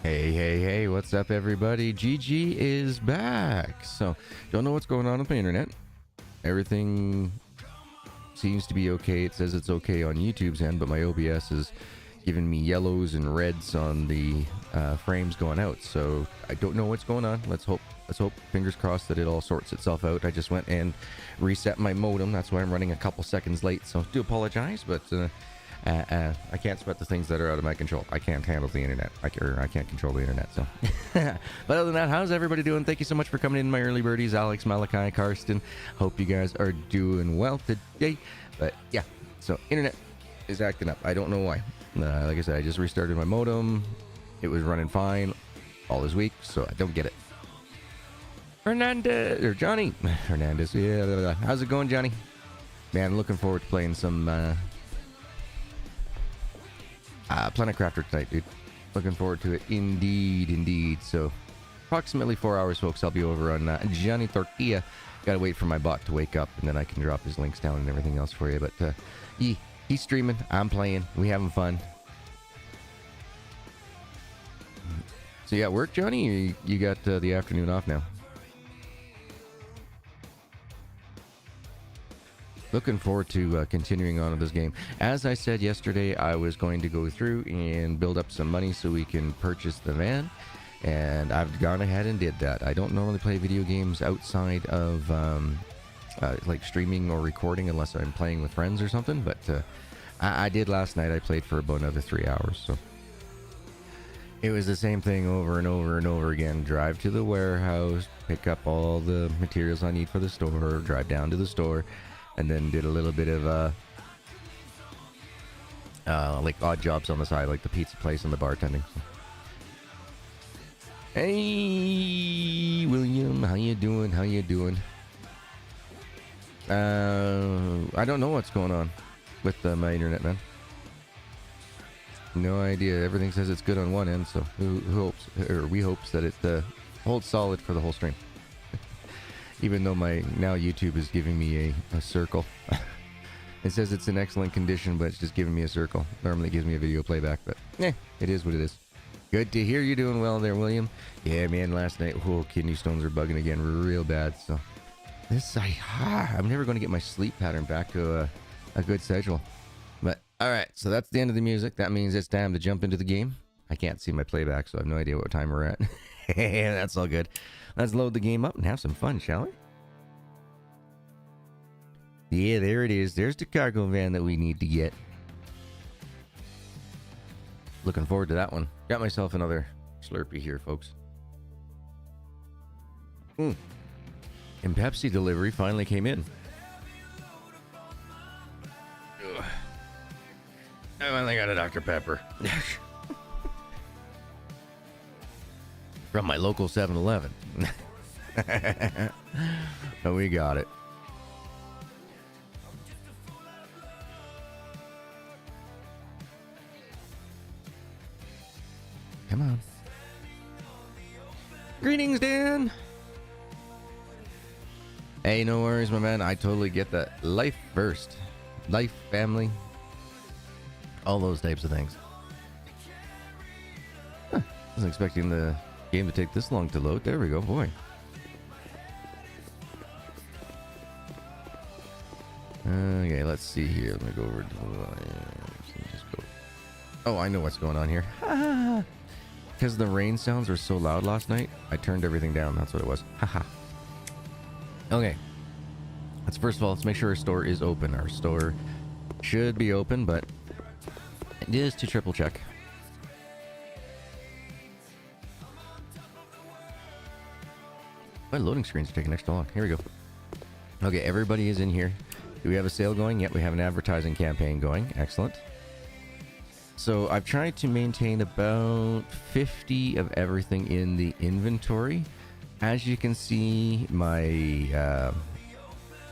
Hey, what's up, everybody? GG is back. So, don't know what's going on with my internet. Everything seems to be okay. It says it's okay on YouTube's end, but my OBS is giving me yellows and reds on the frames going out. So, I don't know what's going on. Let's hope, fingers crossed, that it all sorts itself out. I just went and reset my modem. That's why I'm running a couple seconds late. So, do apologize, but... I can't sweat the things that are out of my control. I can't handle the internet. I can't control the internet, so. But other than that, how's everybody doing? Thank you so much for coming in, my early birdies. Alex, Malachi, Karsten. Hope you guys are doing well today. But yeah, so internet is acting up. I don't know why. Like I said, I just restarted my modem. It was running fine all this week, so I don't get it. Johnny Hernandez. Yeah, how's it going, Johnny? Man, looking forward to playing some Planet Crafter tonight, dude. Looking forward to it, indeed. So, approximately 4 hours, folks. I'll be over on Johnny Tortilla. Gotta wait for my bot to wake up, and then I can drop his links down and everything else for you. But he's streaming. I'm playing. We having fun. So yeah, work, Johnny. You got the afternoon off now. Looking forward to continuing on with this game. As I said yesterday, I was going to go through and build up some money so we can purchase the van, and I've gone ahead and did that. I don't normally play video games outside of like streaming or recording unless I'm playing with friends or something, but I did last night. I played for about another 3 hours, so it was the same thing over and over again. Drive to the warehouse, pick up all the materials I need for the store, drive down to the store, and then did a little bit of like odd jobs on the side, like the pizza place and the bartending. Hey, William, how you doing? I don't know what's going on with my internet, man. No idea. Everything says it's good on one end, so we hopes that it holds solid for the whole stream. Even though now YouTube is giving me a circle. It says it's in excellent condition, but it's just giving me a circle. Normally it gives me a video playback, but it is what it is. Good to hear you doing well there, William. Yeah, man, last night, kidney stones are bugging again real bad, so I'm never going to get my sleep pattern back to a good schedule. But, alright, so that's the end of the music. That means it's time to jump into the game. I can't see my playback, so I have no idea what time we're at. That's all good. Let's load the game up and have some fun, shall we? Yeah, there it is. There's the cargo van that we need to get. Looking forward to that one. Got myself another Slurpee here, folks. And Pepsi delivery finally came in. Ugh. I finally got a Dr. Pepper. From my local 7-Eleven. So we got it. Come on. Greetings, Dan. Hey, no worries, my man. I totally get that. Life first. Life, family. All those types of things. Huh. Wasn't expecting the game to take this long to load. There we go, boy. Okay, let's see here. Let me go over to just go. Oh, I know what's going on here. Because the rain sounds were so loud last night, I turned everything down. That's what it was. Haha. Okay. First of all, let's make sure our store is open. Our store should be open, but it is to triple check. My loading screens are taking extra long. Here we go. Okay, everybody is in here. Do we have a sale going? Yep, we have an advertising campaign going. Excellent. So I've tried to maintain about 50 of everything in the inventory. As you can see, my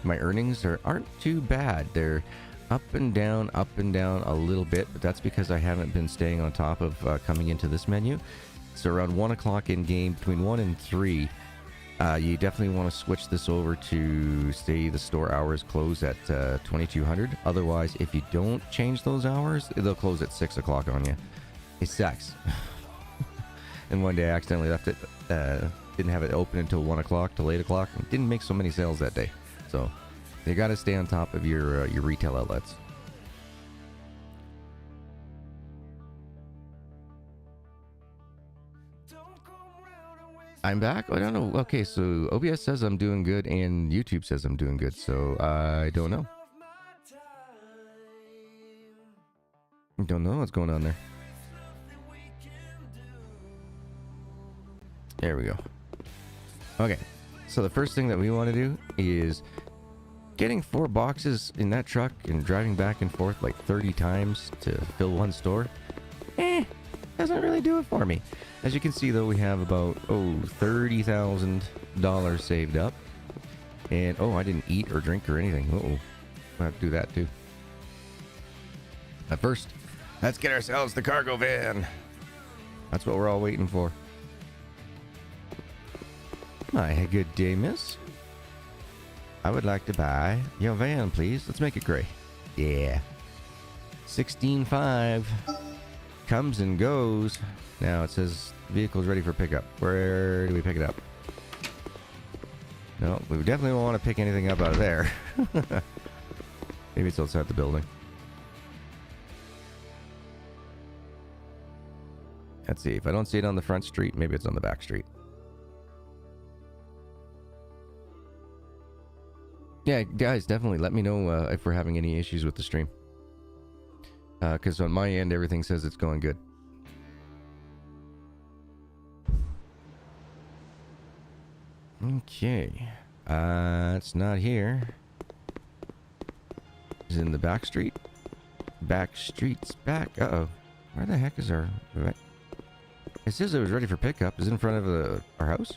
my earnings aren't too bad. They're up and down a little bit, but that's because I haven't been staying on top of coming into this menu. So around 1 o'clock in game, between 1 and 3, you definitely want to switch this over to, say, the store hours close at 2200. Otherwise, if you don't change those hours, they'll close at 6 o'clock on you. It sucks. And one day I accidentally left it, didn't have it open until 1 o'clock till 8 o'clock. And didn't make so many sales that day. So you got to stay on top of your retail outlets. I'm back? I don't know. Okay, so OBS says I'm doing good and YouTube says I'm doing good. So I don't know. Don't know what's going on there. There we go. Okay, so the first thing that we want to do is getting 4 boxes in that truck and driving back and forth like 30 times to fill one store. Doesn't really do it for me. As you can see, though, we have about, $30,000 saved up. And, I didn't eat or drink or anything. I'll have to do that, too. But first, let's get ourselves the cargo van. That's what we're all waiting for. My good day, miss. I would like to buy your van, please. Let's make it gray. Yeah. 16.5. Comes and goes. Now it says vehicle's ready for pickup. Where do we pick it up? No, we definitely don't want to pick anything up out of there. Maybe it's outside the building. Let's see. If I don't see it on the front street, maybe it's on the back street. Yeah, guys, definitely let me know if we're having any issues with the stream. Because on my end, everything says it's going good. Okay. It's not here. Is it in the back street? Back street's back. Uh-oh. Where the heck is our... It says it was ready for pickup. Is it in front of our house?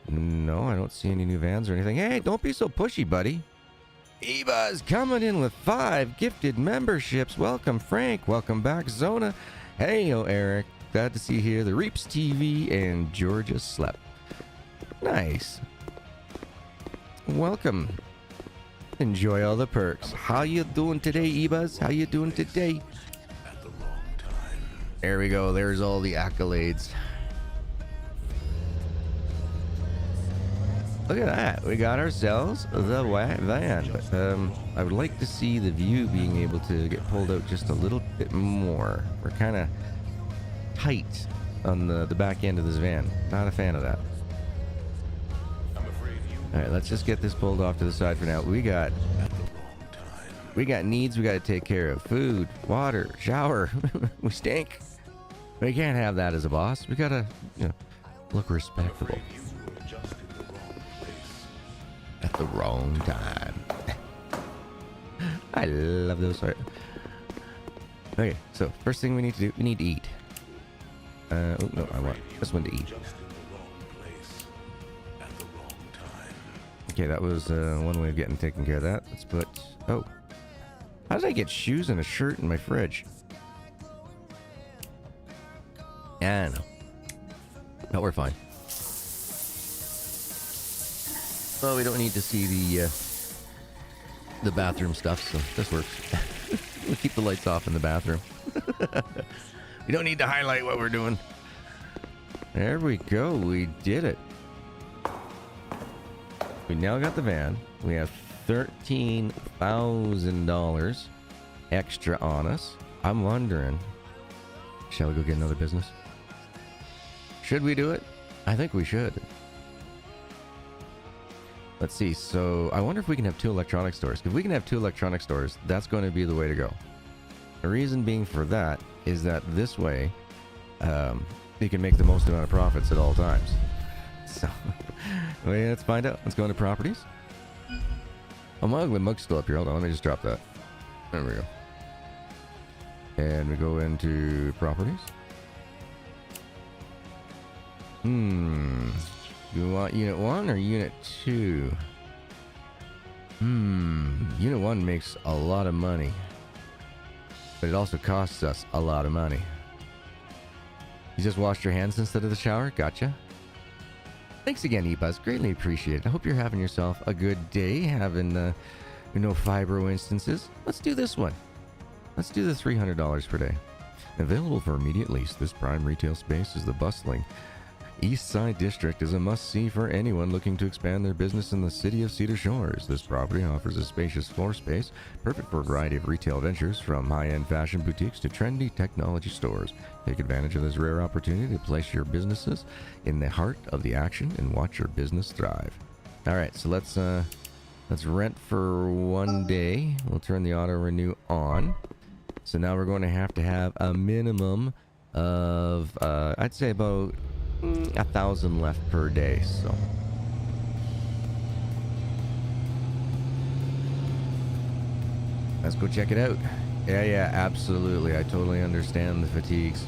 No, I don't see any new vans or anything. Hey, don't be so pushy, buddy. Eva's coming in with 5 gifted memberships. Welcome, Frank. Welcome back, Zona. Hey, Eric. Glad to see you here. The Reaps TV and Georgia Slept. Nice. Welcome. Enjoy all the perks. How you doing today, Ebas? How you doing today? There we go. There's all the accolades. Look at that. We got ourselves the van. But, I would like to see the view being able to get pulled out just a little bit more. We're kind of tight on the back end of this van. Not a fan of that. All right, let's just get this pulled off to the side for now. We got needs we got to take care of. Food, water, shower. We stink. We can't have that as a boss. We got to, look respectable. At the wrong time. I love those. Okay, so first thing we need to do, we need to eat. No, I want this one to eat. Okay, that was one way of getting taken care of that. Let's put... Oh. How did I get shoes and a shirt in my fridge? Yeah, I know. But we're fine. Well, we don't need to see the bathroom stuff, so this works. We'll keep the lights off in the bathroom. We don't need to highlight what we're doing. There we go. We did it. We now got the van. We have $13,000 extra on us. I'm wondering, shall we go get another business? Should we do it? I think we should. Let's see. So I wonder if we can have 2 electronic stores. If we can have 2 electronic stores, that's going to be the way to go. The reason being for that is that this way, you can make the most amount of profits at all times. So, let's find out. Let's go into properties. Oh, my ugly mug's still up here. Hold on, let me just drop that. There we go. And we go into properties. You want unit 1 or unit 2? Unit 1 makes a lot of money. But it also costs us a lot of money. You just washed your hands instead of the shower? Gotcha. Thanks again, eBuzz. Greatly appreciated. I hope you're having yourself a good day, having no fibro instances. Let's do this one. Let's do the $300 per day. Available for immediate lease, this prime retail space is the bustling East Side District is a must-see for anyone looking to expand their business in the city of Cedar Shores. This property offers a spacious floor space, perfect for a variety of retail ventures, from high-end fashion boutiques to trendy technology stores. Take advantage of this rare opportunity to place your businesses in the heart of the action and watch your business thrive. All right, so let's rent for 1 day. We'll turn the auto renew on. So now we're going to have a minimum of, I'd say about 1,000 left per day, so. Let's go check it out. Yeah, absolutely. I totally understand the fatigues.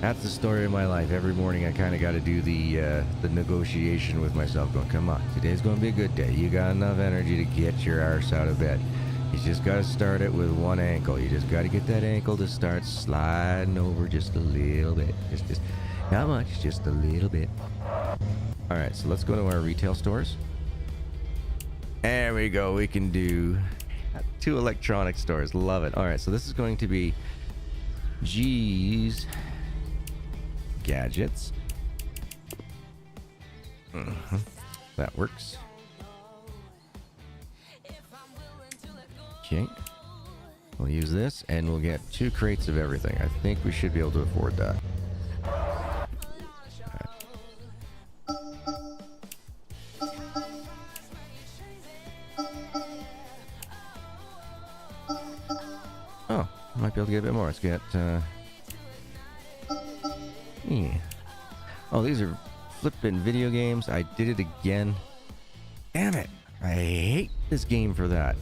That's the story of my life. Every morning I kind of got to do the negotiation with myself, going, come on, today's going to be a good day. You got enough energy to get your arse out of bed. You just got to start it with one ankle. You just got to get that ankle to start sliding over just a little bit. Just not much, just a little bit. All right, so let's go to our retail stores. There we go. We can do 2 electronic stores. Love it. All right, so this is going to be G's Gadgets. That works. Okay. We'll use this, and we'll get 2 crates of everything. I think we should be able to afford that. Oh, might be able to get a bit more. Let's get, yeah. Oh, these are flippin' video games. I did it again. Damn it. I hate this game for that.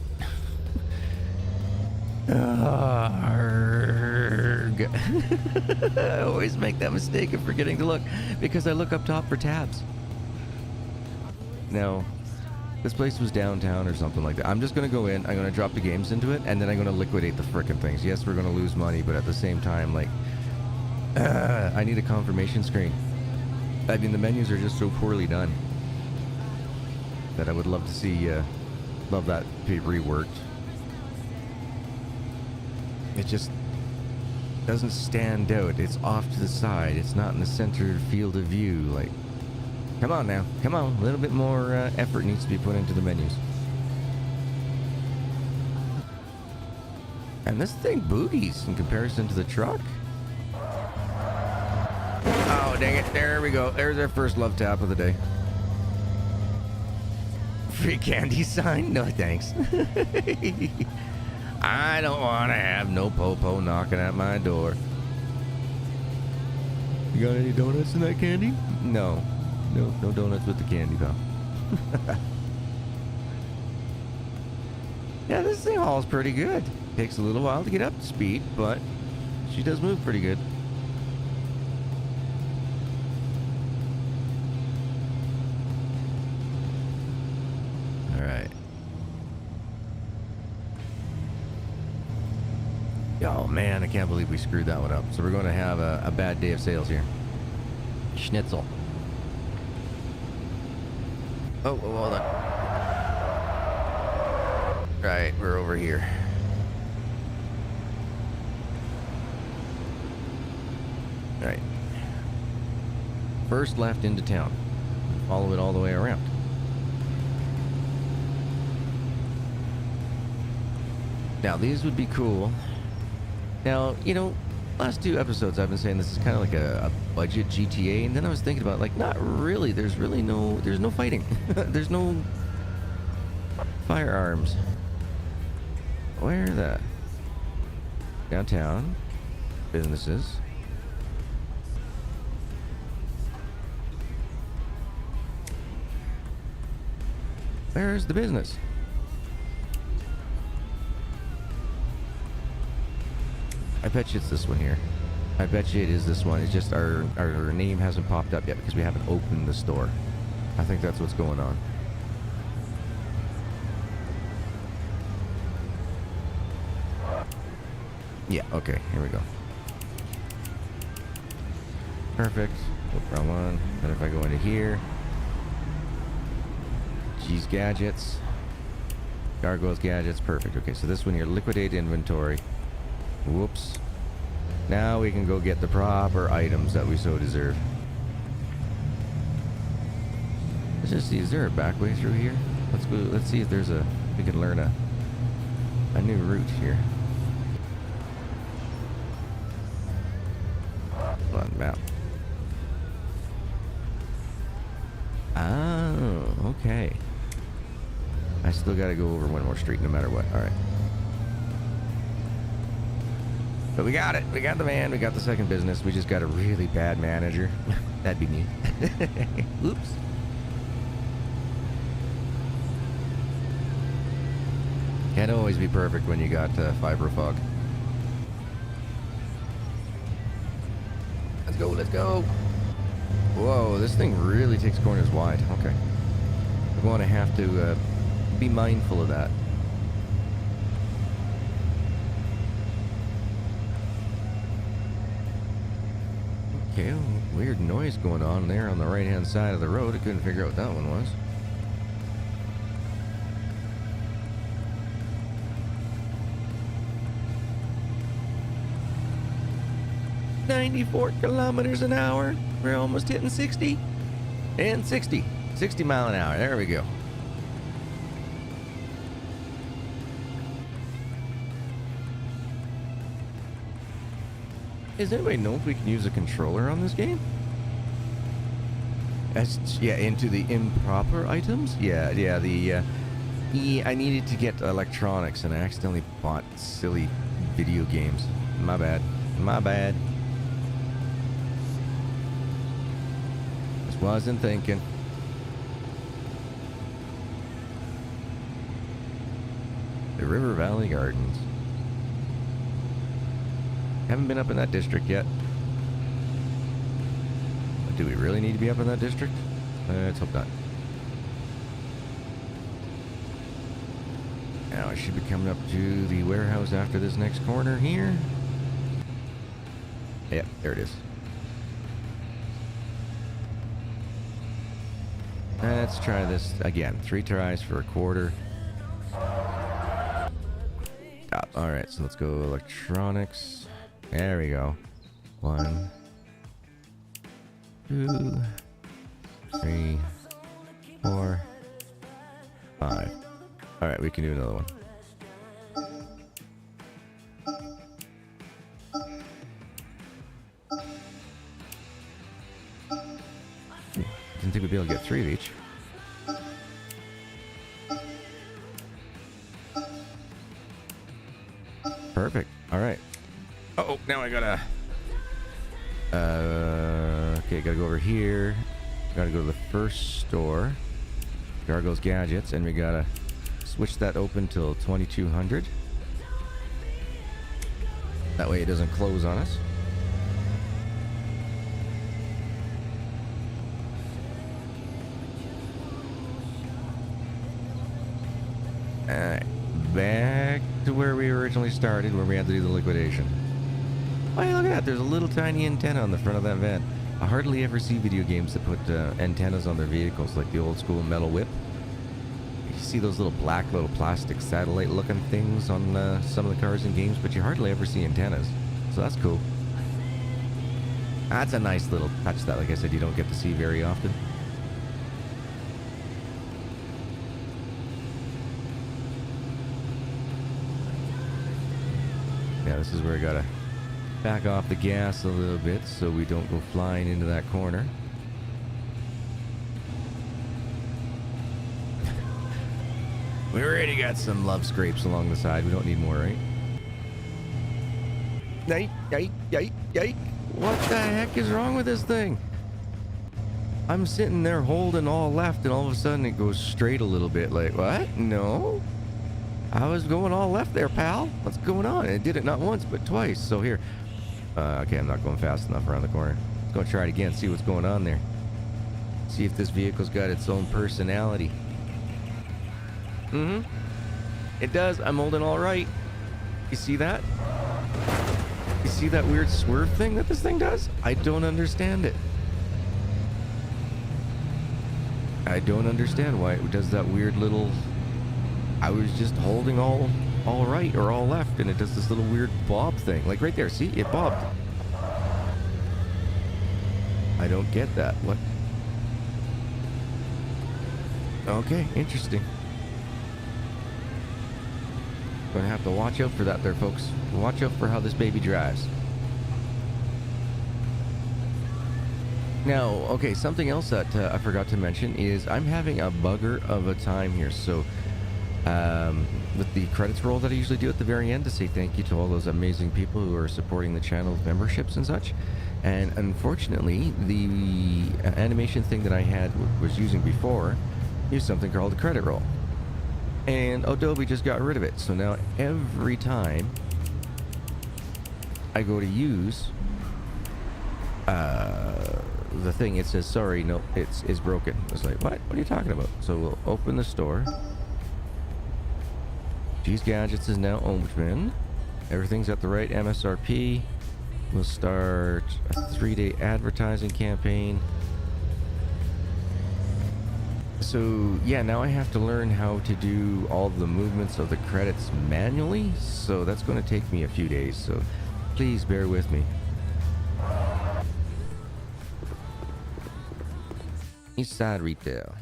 I always make that mistake of forgetting to look because I look up top for tabs. Now, this place was downtown or something like that. I'm just going to go in, I'm going to drop the games into it, and then I'm going to liquidate the frickin' things. Yes, we're going to lose money, but at the same time, like, I need a confirmation screen. I mean, the menus are just so poorly done that I would love to see, love that be reworked. It just doesn't stand out. It's off to the side. It's not in the center field of view. Like, come on now. Come on. A little bit more effort needs to be put into the menus. And this thing boogies in comparison to the truck. Oh, dang it. There we go. There's our first love tap of the day. Free candy sign? No, thanks. I don't want to have no popo knocking at my door. You got any donuts in that candy? No donuts with the candy, pal. Yeah, this thing hauls pretty good. Takes a little while to get up to speed, but she does move pretty good. Alright. Oh man, I can't believe we screwed that one up. So we're going to have a bad day of sales here. Schnitzel. Oh, hold on. Right, we're over here. Alright. First left into town. Follow it all the way around. Now, these would be cool. Now, you know, last 2 episodes I've been saying this is kind of like a budget GTA, and then I was thinking about, like, not really. There's no fighting. There's no firearms. Where the? Downtown. Businesses. Where's the business? I bet you it's this one here. I bet you it is this one. It's just our name hasn't popped up yet because we haven't opened the store. I think that's what's going on. Yeah, okay, here we go. Perfect. Go wrong one. Then if I go into here, G's Gadgets, Gargoyle's Gadgets, perfect. Okay, so this one here, liquidate inventory. Whoops. Now we can go get the proper items that we so deserve. Let's just see, is there a back way through here? Let's go, let's see if there's a, we can learn a new route here. Come on, map. Oh, okay. I still gotta go over one more street no matter what. Alright. But we got it. We got the van. We got the second business. We just got a really bad manager. That'd be me. Oops. Can't always be perfect when you got fiber fog. Let's go. Let's go. Whoa, this thing really takes corners wide. Okay. We're going to have to be mindful of that. Okay, weird noise going on there on the right-hand side of the road. I couldn't figure out what that one was. "94 kilometers an hour. We're almost hitting 60. And 60. 60 mile an hour. There we go. Does anybody know if we can use a controller on this game? Yeah, into the improper items? Yeah, the... I needed to get electronics and I accidentally bought silly video games. My bad. My bad. Just wasn't thinking. The River Valley Gardens. Haven't been up in that district yet. But do we really need to be up in that district? Let's hope not. Now I should be coming up to the warehouse after this next corner here. Yep, there it is. Let's try this again. 3 tries for a quarter. Stop. Alright, so let's go electronics. There we go. 1, 2, 3, 4, 5. Alright, we can do another one. Didn't think we'd be able to get 3 of each. Perfect. Alright. Oh, now I gotta... okay, gotta go over here. Gotta go to the first store. Gargoyle's Gadgets, and we gotta switch that open till 2200. That way it doesn't close on us. Alright, back to where we originally started, where we had to do the liquidation. Oh, hey, look at that. There's a little tiny antenna on the front of that van. I hardly ever see video games that put antennas on their vehicles, like the old school metal whip. You see those little black, little plastic satellite looking things on some of the cars in games, but you hardly ever see antennas. So that's cool. That's a nice little touch that, like I said, you don't get to see very often. Yeah, this is where I gotta back off the gas a little bit so we don't go flying into that corner. We already got some love scrapes along the side. We don't need more, right? Yike. What the heck is wrong with this thing? I'm sitting there holding all left and all of a sudden it goes straight a little bit. Like, what? No. I was going all left there, pal. What's going on? It did it not once, but twice. So here. Okay, I'm not going fast enough around the corner. Let's go try it again, see what's going on there. See if this vehicle's got its own personality. It does. I'm holding all right. You see that? You see that weird swerve thing that this thing does? I don't understand it. I don't understand why it does that weird little... I was just holding all all right or all left, and it does this little weird bob thing. Like right there, see? It bobbed. I don't get that. What? Okay, interesting. Gonna have to watch out for that there, folks. Watch out for how this baby drives. Now, okay, something else that I forgot to mention is I'm having a bugger of a time here. So, with the credits roll that I usually do at the very end to say thank you to all those amazing people who are supporting the channel with memberships and such. And unfortunately, the animation thing that I was using before used something called a credit roll. And Adobe just got rid of it. So now every time I go to use the thing, it says, sorry, no, it's broken. It's like, what are you talking about? So we'll open the store. G's Gadgets is now open. Everything's at the right MSRP. We'll start a 3-day advertising campaign. So yeah, now I have to learn how to do all the movements of the credits manually. So that's going to take me a few days. So please bear with me. East Side Retail.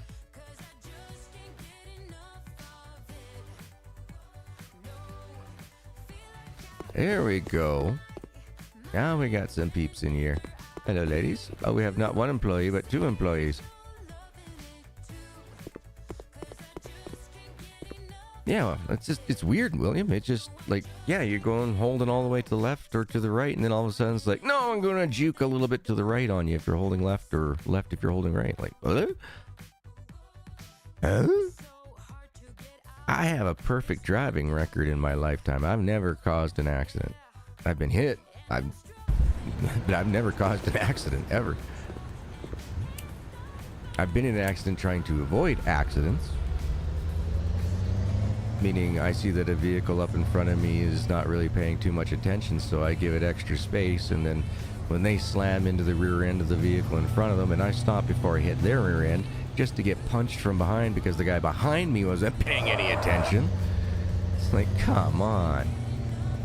There we go. Now we got some peeps in here. Hello, ladies. Oh, we have not one employee, but 2 employees. Yeah, well, it's weird, William. It's just like, yeah, you're going holding all the way to the left or to the right, and then all of a sudden it's like, no, I'm going to juke a little bit to the right on you if you're holding left, or left if you're holding right. Like, what? Huh? I have a perfect driving record in my lifetime. I've never caused an accident. I've been hit. But I've never caused an accident, ever. I've been in an accident trying to avoid accidents. Meaning I see that a vehicle up in front of me is not really paying too much attention, so I give it extra space, and then when they slam into the rear end of the vehicle in front of them, and I stop before I hit their rear end, just to get punched from behind because the guy behind me wasn't paying any attention. It's like, come on.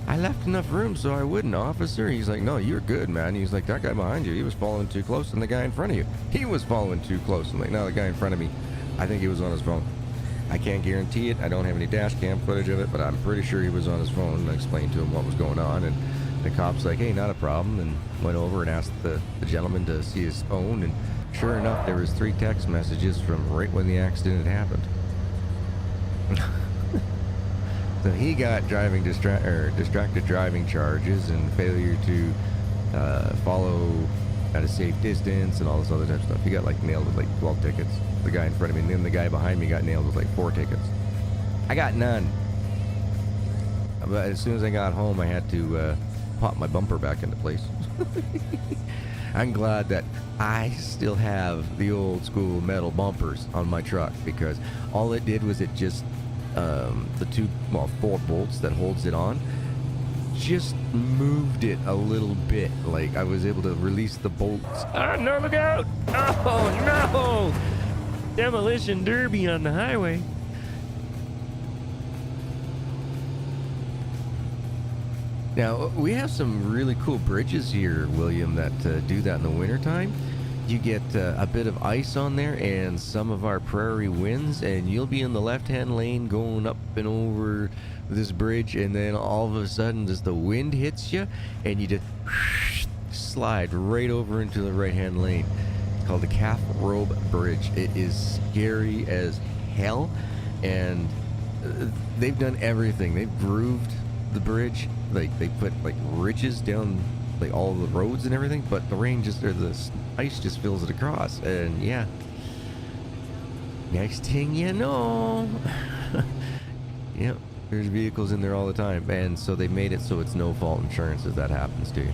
I left enough room so I wouldn't, officer. He's like, no, you're good, man. He's like, that guy behind you, he was following too close, and the guy in front of you, he was following too close. I'm like, no, the guy in front of me, I think he was on his phone. I can't guarantee it. I don't have any dash cam footage of it, but I'm pretty sure he was on his phone. And I explained to him what was going on, and the cop's like, hey, not a problem, and went over and asked the gentleman to see his phone, and sure enough, there was 3 text messages from right when the accident had happened. So he got distracted driving charges and failure to follow at a safe distance and all this other type of stuff. He got like nailed with like 12 tickets. The guy in front of me, and then the guy behind me got nailed with like 4 tickets. I got none. But as soon as I got home, I had to pop my bumper back into place. I'm glad that I still have the old school metal bumpers on my truck, because all it did was it just the 4 bolts that holds it on just moved it a little bit. Like I was able to release the bolts. Oh no, look out! Oh no! Demolition derby on the highway. Now, we have some really cool bridges here, William, that do that in the wintertime. You get a bit of ice on there and some of our prairie winds, and you'll be in the left-hand lane going up and over this bridge, and then all of a sudden just the wind hits you, and you just slide right over into the right-hand lane. It's called the Calf Robe Bridge. It is scary as hell, and they've done everything. They've grooved the bridge. Like they put like ridges down like all the roads and everything, but the rain just, or the ice just fills it across, and yeah, next thing you know, yep, there's vehicles in there all the time, and so they made it so it's no fault insurance if that happens to you.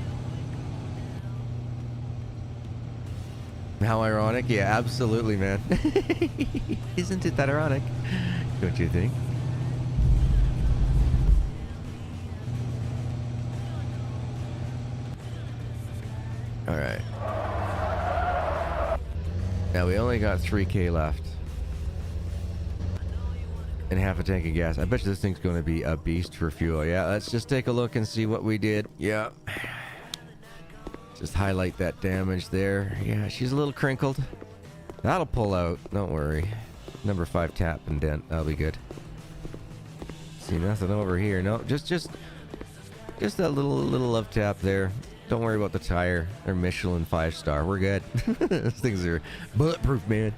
How ironic? Yeah, absolutely, man. Isn't it that ironic? Don't you think? All right. Now we only got 3K left. and half a tank of gas. I bet you this thing's going to be a beast for fuel. Yeah, let's just take a look and see what we did. Yeah. Just highlight that damage there. Yeah, she's a little crinkled. That'll pull out. Don't worry. Number 5 tap and dent. That'll be good. See, nothing over here. No, just that little love tap there. Don't worry about the tire. They're Michelin 5-star. We're good. Those things are bulletproof, man.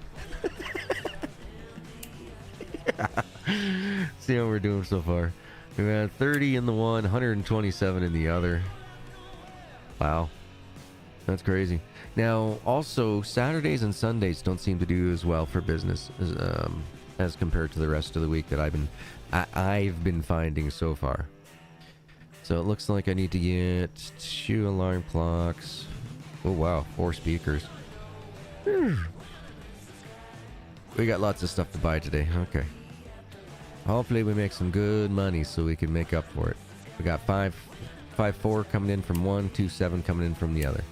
See how we're doing so far. We had 30 in the one, 127 in the other. Wow. That's crazy. Now, also, Saturdays and Sundays don't seem to do as well for business as compared to the rest of the week that I've been finding so far. So it looks like I need to get 2 alarm clocks. Oh wow, 4 speakers. We got lots of stuff to buy today. Okay. Hopefully we make some good money so we can make up for it. We got 5-4 coming in from one, 2-7 coming in from the other.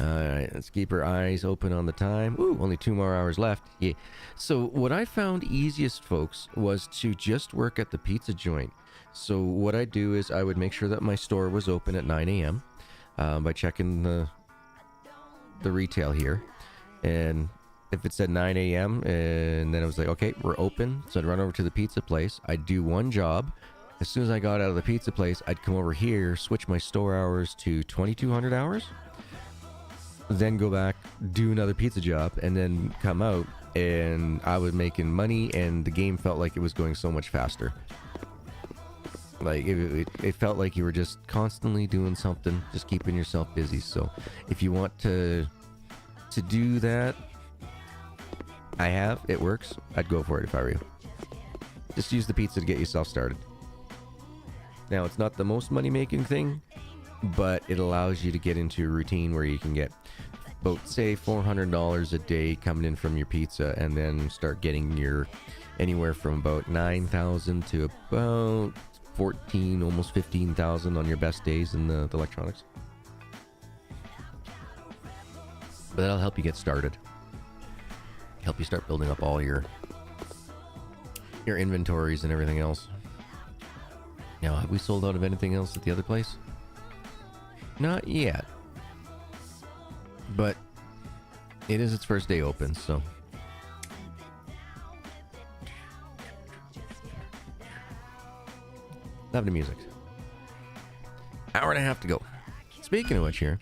Alright, let's keep our eyes open on the time. Ooh, only 2 more hours left. Yeah. So what I found easiest, folks, was to just work at the pizza joint. So what I do is I would make sure that my store was open at 9 a.m. By checking the retail here. And if it said 9 a.m. and then it was like, okay, we're open. So I'd run over to the pizza place. I'd do one job. As soon as I got out of the pizza place, I'd come over here, switch my store hours to 2200 hours. Then go back, do another pizza job, and then come out, and I was making money, and the game felt like it was going so much faster. Like, it felt like you were just constantly doing something, just keeping yourself busy. So, if you want to do that, it works. I'd go for it if I were you. Just use the pizza to get yourself started. Now, it's not the most money-making thing, but it allows you to get into a routine where you can get about, say, $400 a day coming in from your pizza, and then start getting your anywhere from about 9,000 to about 14, almost 15,000 on your best days in the electronics. But that'll help you get started. Help you start building up all your inventories and everything else. Now, have we sold out of anything else at the other place? Not yet. But it is its first day open, so. Love the music. Hour and a half to go. Speaking of which here,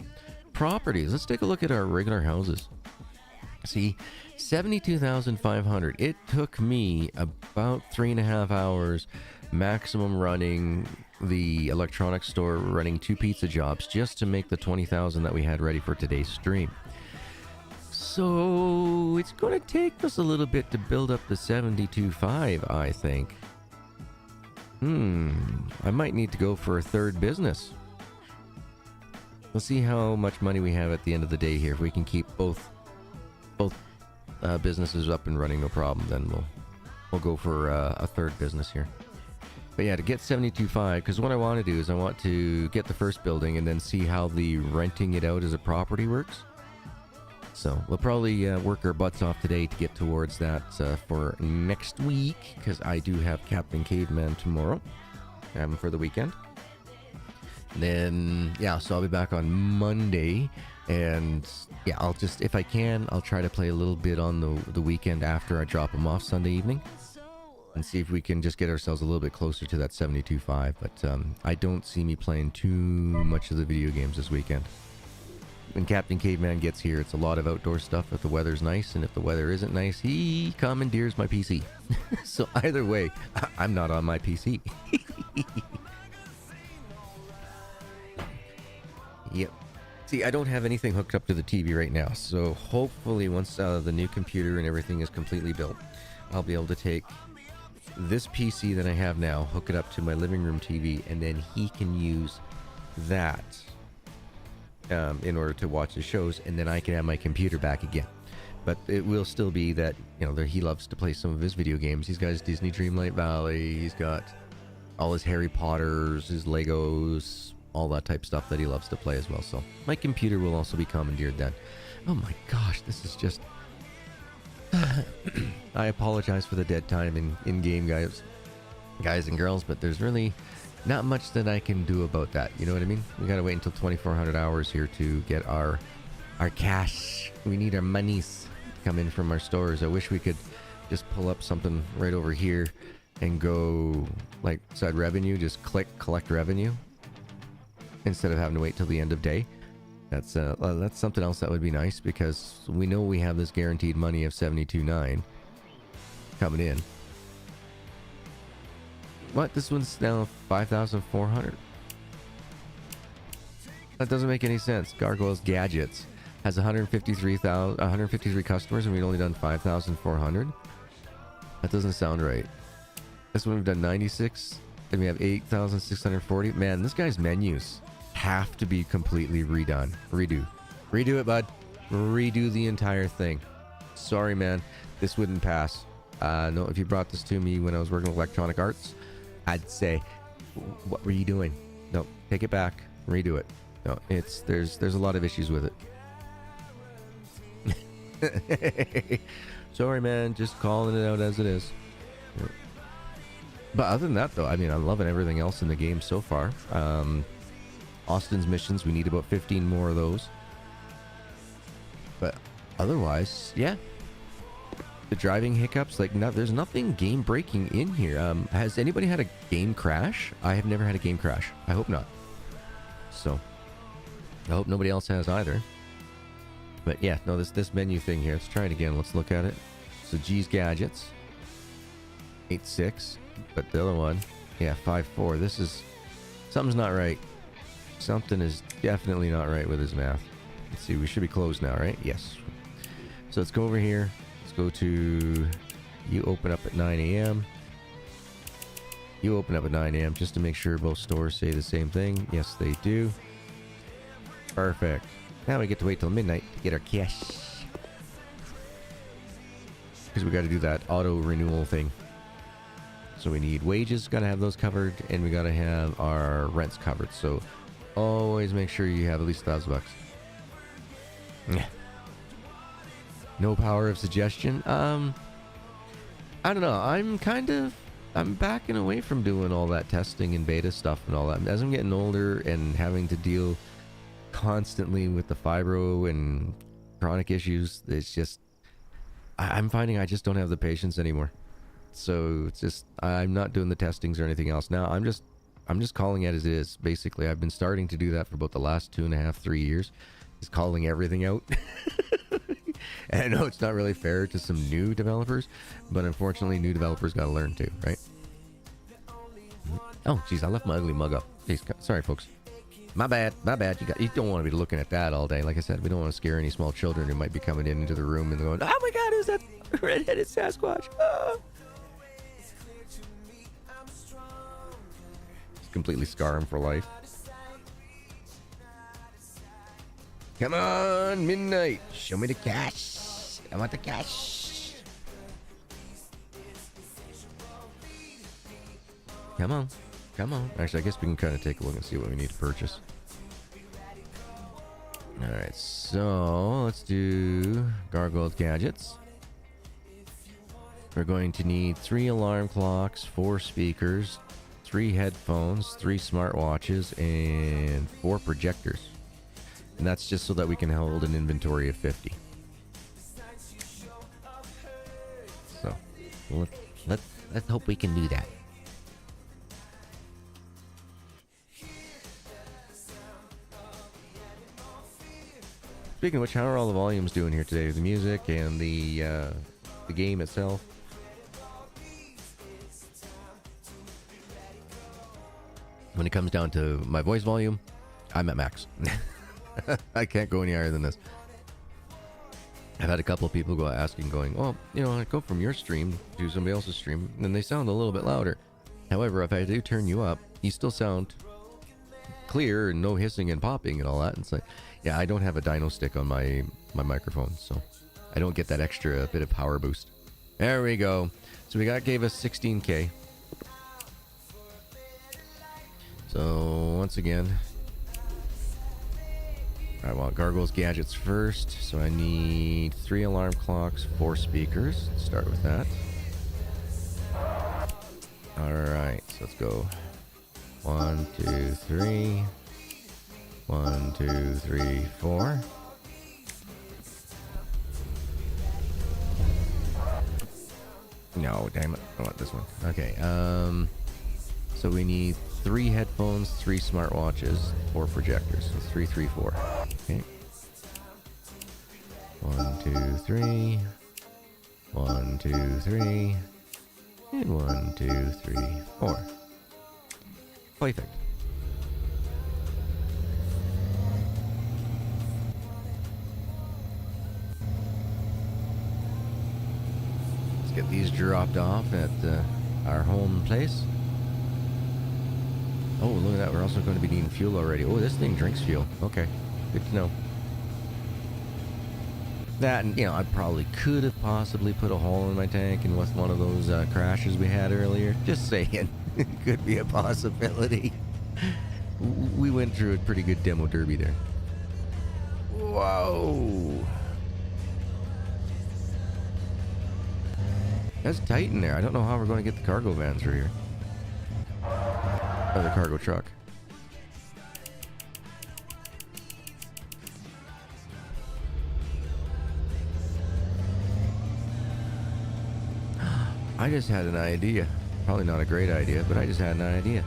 properties. Let's take a look at our regular houses. See, 72,500. It took me about 3.5 hours maximum running the electronics store, running 2 pizza jobs just to make the 20,000 that we had ready for today's stream. So it's going to take us a little bit to build up the 72.5, I think. I might need to go for a third business. We'll see how much money we have at the end of the day here. If we can keep both businesses up and running, no problem, then we'll go for a third business here. But yeah, to get 72.5, because what I want to do is I want to get the first building and then see how the renting it out as a property works. So we'll probably work our butts off today to get towards that for next week, because I do have Captain Caveman tomorrow for the weekend. Then, yeah, so I'll be back on Monday, and yeah, I'll just, if I can, I'll try to play a little bit on the weekend after I drop them off Sunday evening, and see if we can just get ourselves a little bit closer to that 72.5, but I don't see me playing too much of the video games this weekend. When Captain Caveman gets here, it's a lot of outdoor stuff if the weather's nice, and if the weather isn't nice, he commandeers my PC. So either way, I'm not on my PC. Yep. See, I don't have anything hooked up to the TV right now, so hopefully once the new computer and everything is completely built, I'll be able to take this PC that I have now, hook it up to my living room TV, and then he can use that in order to watch the shows, and then I can have my computer back again. But it will still be that, you know, he loves to play some of his video games. He's got his Disney Dreamlight Valley, he's got all his Harry Potters, his Legos, all that type stuff that he loves to play as well. So my computer will also be commandeered then. Oh my gosh, this is just I apologize for the dead time in game, guys and girls, but there's really not much that I can do about that. You know what I mean? We gotta wait until 2400 hours here to get our cash. We need our monies to come in from our stores. I wish we could just pull up something right over here and go like side revenue, just click collect revenue instead of having to wait till the end of day. That's something else that would be nice, because we know we have this guaranteed money of 72.9 coming in. What? This one's now 5,400? That doesn't make any sense. Gargoyle's Gadgets has 153 customers and we've only done 5,400. That doesn't sound right. This one we've done 96 and we have 8,640. Man, this guy's menus have to be completely redone. Redo it, bud. Redo the entire thing. Sorry, man, this wouldn't pass. No, if you brought this to me when I was working with Electronic Arts, I'd say, what were you doing? No, take it back. Redo it. No, there's a lot of issues with it. Sorry, man, just calling it out as it is. But other than that, though, I mean, I'm loving everything else in the game so far. Austin's missions, we need about 15 more of those. But otherwise, yeah. The driving hiccups, like, there's nothing game breaking in here. Has anybody had a game crash? I have never had a game crash. I hope not. So, I hope nobody else has either. But yeah, no, this menu thing here, let's try it again. Let's look at it. So G's Gadgets 8.6, but the other one, yeah, 5.4. This is, something's not right. Something is definitely not right with his math. Let's see, we should be closed now, right? Yes. So let's go over here. Let's go to, you open up at 9 a.m. You open up at 9 a.m. just to make sure both stores say the same thing. Yes, they do. Perfect. Now we get to wait till midnight to get our cash. Because we got to do that auto renewal thing. So we need wages, got to have those covered, and we got to have our rents covered. So always make sure you have at least $1,000. No power of suggestion. I don't know. I'm backing away from doing all that testing and beta stuff and all that. As I'm getting older and having to deal constantly with the fibro and chronic issues, it's just, I'm finding I just don't have the patience anymore. So it's just, I'm not doing the testings or anything else now. I'm just calling it as it is. Basically, I've been starting to do that for about the last 2.5, 3 years. Just calling everything out. And I know it's not really fair to some new developers, but unfortunately, new developers got to learn too, right? Oh, geez, I left my ugly mug up. Jeez, sorry, folks. My bad. You don't want to be looking at that all day. Like I said, we don't want to scare any small children who might be coming into the room and going, "Oh my God, who's that red-headed Sasquatch?" Oh. Just completely scar him for life. Come on, midnight. Show me the cash. I want the cash. Come on. Actually, I guess we can kind of take a look and see what we need to purchase. Alright, so let's do Gargoyle Gadgets. We're going to need 3 alarm clocks, 4 speakers, 3 headphones, 3 smartwatches, and 4 projectors. And that's just so that we can hold an inventory of 50. So, let's hope we can do that. Speaking of which, how are all the volumes doing here today? The music and the game itself? When it comes down to my voice volume, I'm at max. I can't go any higher than this. I've had a couple of people go asking, going, "Well, I go from your stream to somebody else's stream, and they sound a little bit louder. However, if I do turn you up, you still sound clear and no hissing and popping and all that." And it's like, yeah, I don't have a dyno stick on my microphone, so I don't get that extra bit of power boost. There we go. So gave us 16K. So once again, I want Gargoyle's gadgets first, so I need 3 alarm clocks, 4 speakers. Let's start with that. Alright, so let's go. 1, 2, 3. 1, 2, 3, 4. No, damn it. I want this one. Okay, so we need 3 headphones, 3 smartwatches, 4 projectors. So 3, 3, 4. Okay. 1, 2, 3. 1, 2, 3. And 1, 2, 3, 4. Perfect. Let's get these dropped off at our home place. Oh, look at that. We're also going to be needing fuel already. Oh, this thing drinks fuel. Okay. Good to know. That, and, you know, I probably could have possibly put a hole in my tank in one of those crashes we had earlier. Just saying. It could be a possibility. We went through a pretty good demo derby there. Whoa. That's tight in there. I don't know how we're going to get the cargo van through here. Or the cargo truck. I just had an idea. Probably not a great idea, but I just had an idea.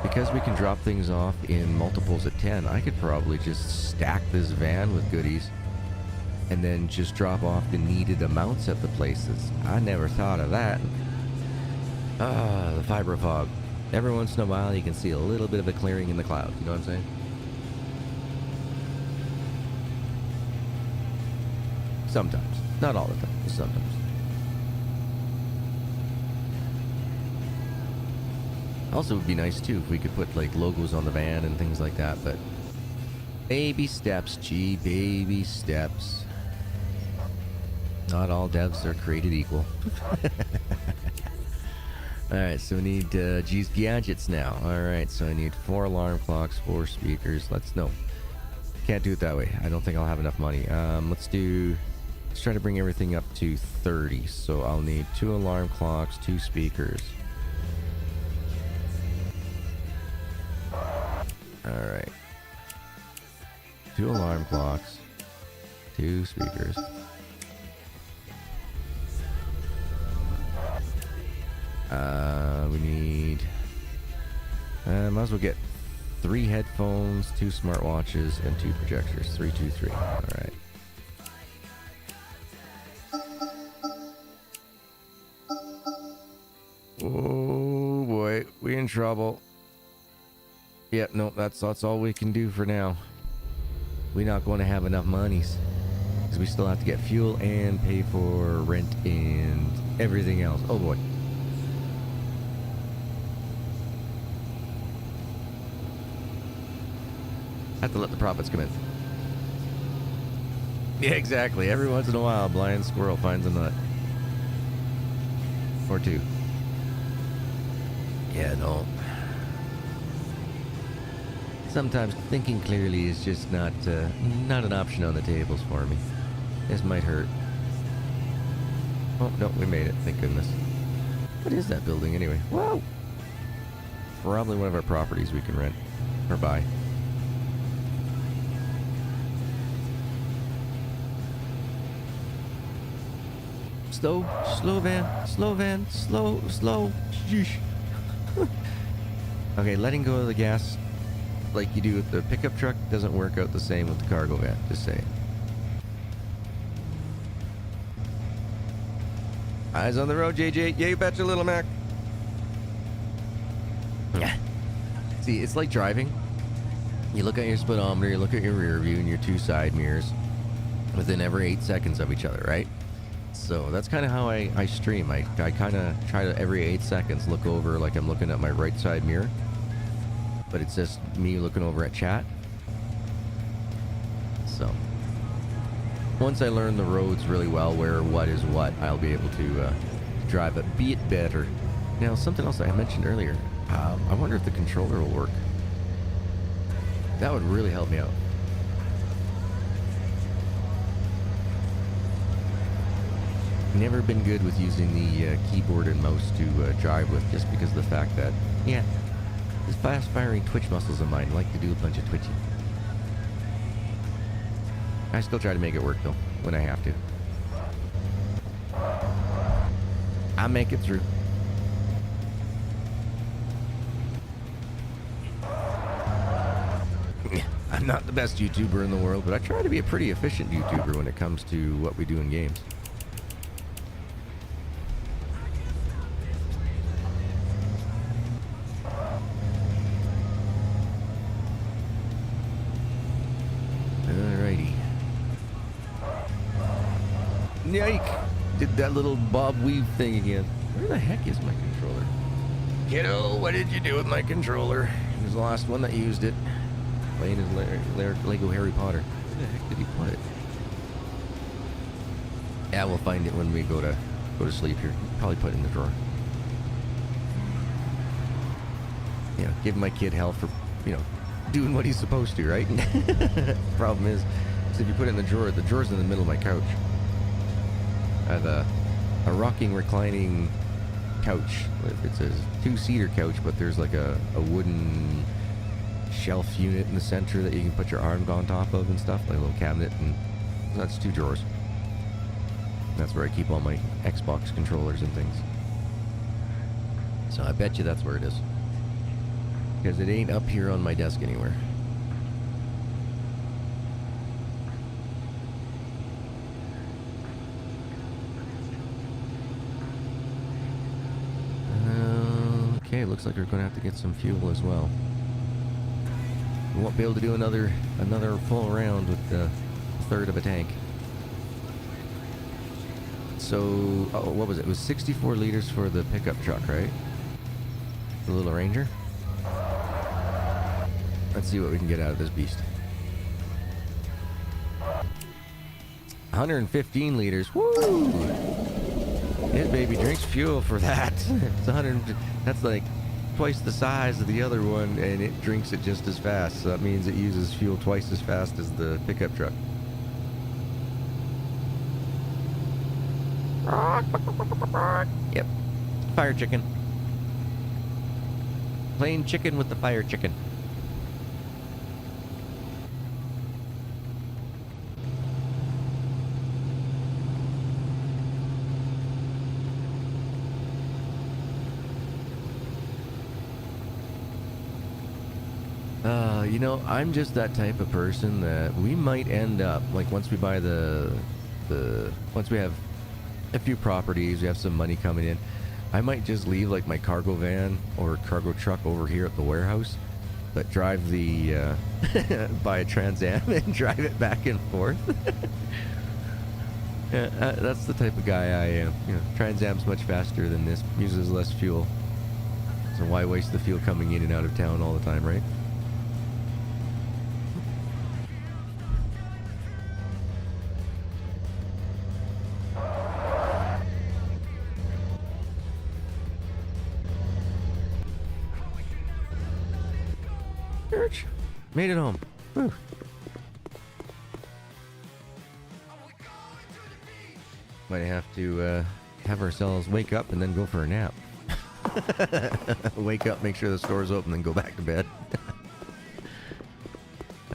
Because we can drop things off in multiples of 10, I could probably just stack this van with goodies and then just drop off the needed amounts at the places. I never thought of that. Ah, the fiber fog. Every once in a while, you can see a little bit of a clearing in the clouds. You know what I'm saying? Sometimes. Not all the time, but sometimes. Also, it would be nice, too, if we could put, like, logos on the van and things like that, but... Baby steps, gee, baby steps. Not all devs are created equal. Alright, so we need G's gadgets now. Alright, so I need 4 alarm clocks, 4 speakers. Let's can't do it that way. I don't think I'll have enough money. Let's try to bring everything up to 30. So I'll need 2 alarm clocks, 2 speakers. Alright. 2 alarm clocks, 2 speakers. We need... might as well get 3 headphones, 2 smartwatches, and 2 projectors. 3, 2, 3. Alright. Oh boy, we in trouble. Yep, no, that's all we can do for now. We're not going to have enough monies. Because we still have to get fuel and pay for rent and everything else. Oh boy. Have to let the profits come in. Yeah, exactly. Every once in a while, a blind squirrel finds a nut. Or 2. Yeah, no. Sometimes thinking clearly is just not an option on the tables for me. This might hurt. Oh, no, we made it. Thank goodness. What is that building anyway? Whoa! Probably one of our properties we can rent or buy. Slow van, slow. Sheesh. Okay, letting go of the gas like you do with the pickup truck doesn't work out the same with the cargo van, just saying. Eyes on the road, JJ. Yeah, you betcha, little Mac. See, it's like driving. You look at your speedometer, you look at your rear view and your 2 side mirrors within every 8 seconds of each other, right? So that's kind of how I stream. I kind of try to every 8 seconds look over like I'm looking at my right side mirror. But it's just me looking over at chat. So once I learn the roads really well, where what is what, I'll be able to drive a bit better. Now, something else I mentioned earlier. I wonder if the controller will work. That would really help me out. Never been good with using the keyboard and mouse to drive with, just because of the fact that, yeah, these fast-firing twitch muscles of mine like to do a bunch of twitching. I still try to make it work, though, when I have to. I make it through. I'm not the best YouTuber in the world, but I try to be a pretty efficient YouTuber when it comes to what we do in games. Alrighty. Yike! Did that little bob weave thing again. Where the heck is my controller? Kiddo, what did you do with my controller? He was the last one that used it. Playing his Lego Harry Potter. Where the heck did he put it? Yeah, we'll find it when we go to sleep here. Probably put it in the drawer. Yeah, give my kid hell for, doing what he's supposed to, right? Problem is if you put it in the drawer's in the middle of my couch. I have a rocking, reclining couch. It's a two-seater couch, but there's like a wooden shelf unit in the center that you can put your arm on top of and stuff, like a little cabinet, and that's 2 drawers. That's where I keep all my Xbox controllers and things. So I bet you that's where it is. Because it ain't up here on my desk anywhere. Okay, looks like we're going to have to get some fuel as well. We won't be able to do another full round with a third of a tank. So, what was it? It was 64 liters for the pickup truck, right? The little Ranger. Let's see what we can get out of this beast. 115 liters. Woo! This baby drinks fuel for that. It's 100. That's like twice the size of the other one, and it drinks it just as fast. So that means it uses fuel twice as fast as the pickup truck. Yep. Fire chicken. Plain chicken with the fire chicken. I'm just that type of person that we might end up, like, once we buy once we have a few properties, we have some money coming in, I might just leave, like, my cargo van or cargo truck over here at the warehouse, but drive buy a Trans Am and drive it back and forth. Yeah, that's the type of guy I am. Trans Am's much faster than this, uses less fuel. So why waste the fuel coming in and out of town all the time, right? Church, made it home. Whew. Might have to have ourselves wake up and then go for a nap. Wake up, make sure the store's open, then go back to bed.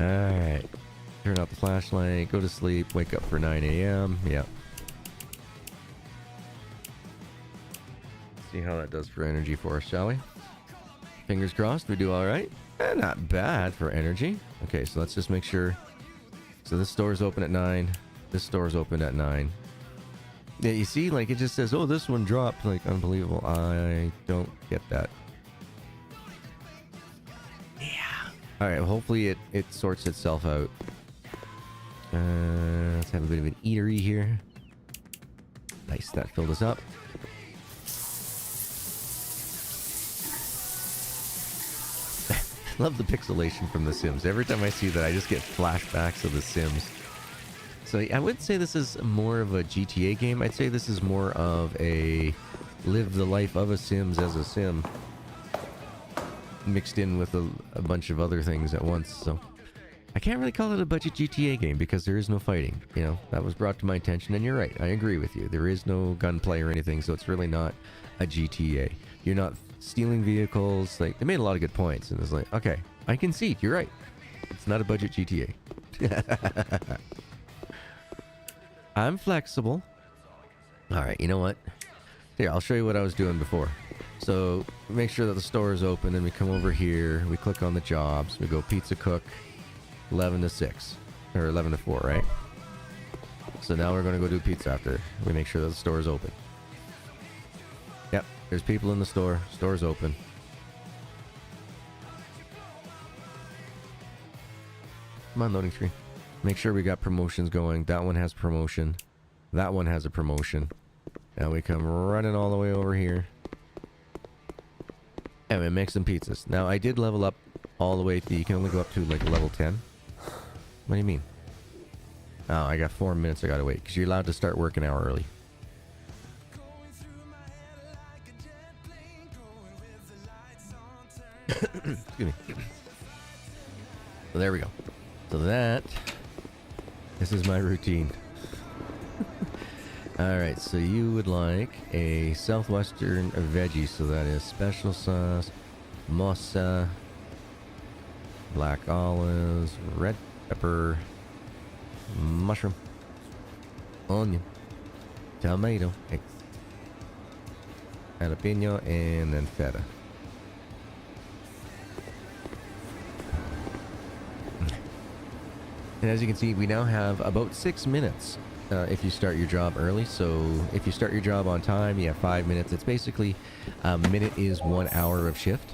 Alright. Turn off the flashlight, go to sleep, wake up for 9 a.m. Yep. See how that does for energy for us, shall we? Fingers crossed, we do alright. Not bad for energy. Okay, so let's just make sure. So this store's open at 9. This store's open at 9. Yeah, you see, like, it just says, oh, this one dropped. Like, unbelievable. I don't get that. Yeah. Alright, well, hopefully it sorts itself out. Let's have a bit of an eatery here. Nice, that filled us up. Love the pixelation from The Sims. Every time I see that, I just get flashbacks of The Sims. So I would say this is more of a GTA game. I'd say this is more of a live the life of a Sims as a Sim, mixed in with a bunch of other things at once. So I can't really call it a budget GTA game because there is no fighting. You know, that was brought to my attention, and you're right. I agree with you. There is no gunplay or anything, so it's really not a GTA. You're not stealing vehicles. Like, they made a lot of good points, and it's like, okay, I concede. You're right. It's not a budget GTA. I'm flexible. All right, you know what? Here, I'll show you what I was doing before. So, make sure that the store is open, and we come over here. We click on the jobs. We go pizza cook. 11 to 6 or 11 to 4, right? So now we're going to go do pizza after we make sure that the store is open. Yep, there's people in the store. Store's open. Come on, loading screen. Make sure we got promotions going. That one has promotion. That one has a promotion. Now we come running all the way over here. And we make some pizzas. Now I did level up all the way to, you can only go up to like level 10. What do you mean? Oh, I got 4 minutes I gotta wait, because you're allowed to start work an hour early. Excuse me. So there we go. So this is my routine. Alright, so you would like a southwestern veggie, so that is special sauce, mossa, black olives, red pepper, mushroom, onion, tomato, jalapeno, and then feta. And as you can see, we now have about 6 minutes if you start your job early. So if you start your job on time, you have 5 minutes. It's basically a minute is 1 hour of shift.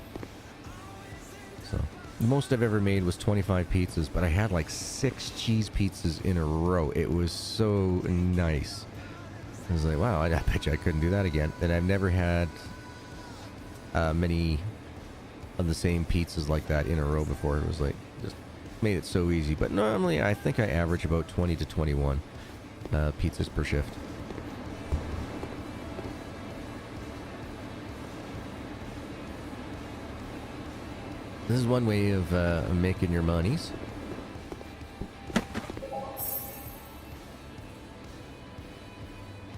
So the most I've ever made was 25 pizzas, but I had like 6 cheese pizzas in a row. It was so nice. I was like, wow, I bet you I couldn't do that again. And I've never had many of the same pizzas like that in a row before. It was like, just made it so easy. But normally I think I average about 20 to 21 pizzas per shift. This is one way of making your monies.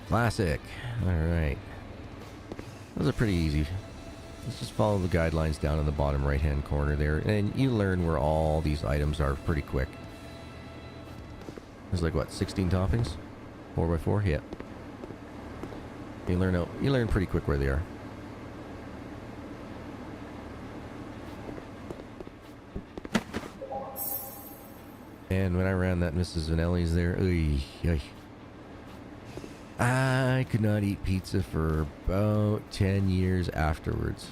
Classic. Alright. Those are pretty easy. Let's just follow the guidelines down in the bottom right hand corner there, and you learn where all these items are pretty quick. There's like, what, 16 toppings? 4x4? Yeah. You learn pretty quick where they are. And when I ran that Mrs. Vanelli's there, I could not eat pizza for about 10 years afterwards.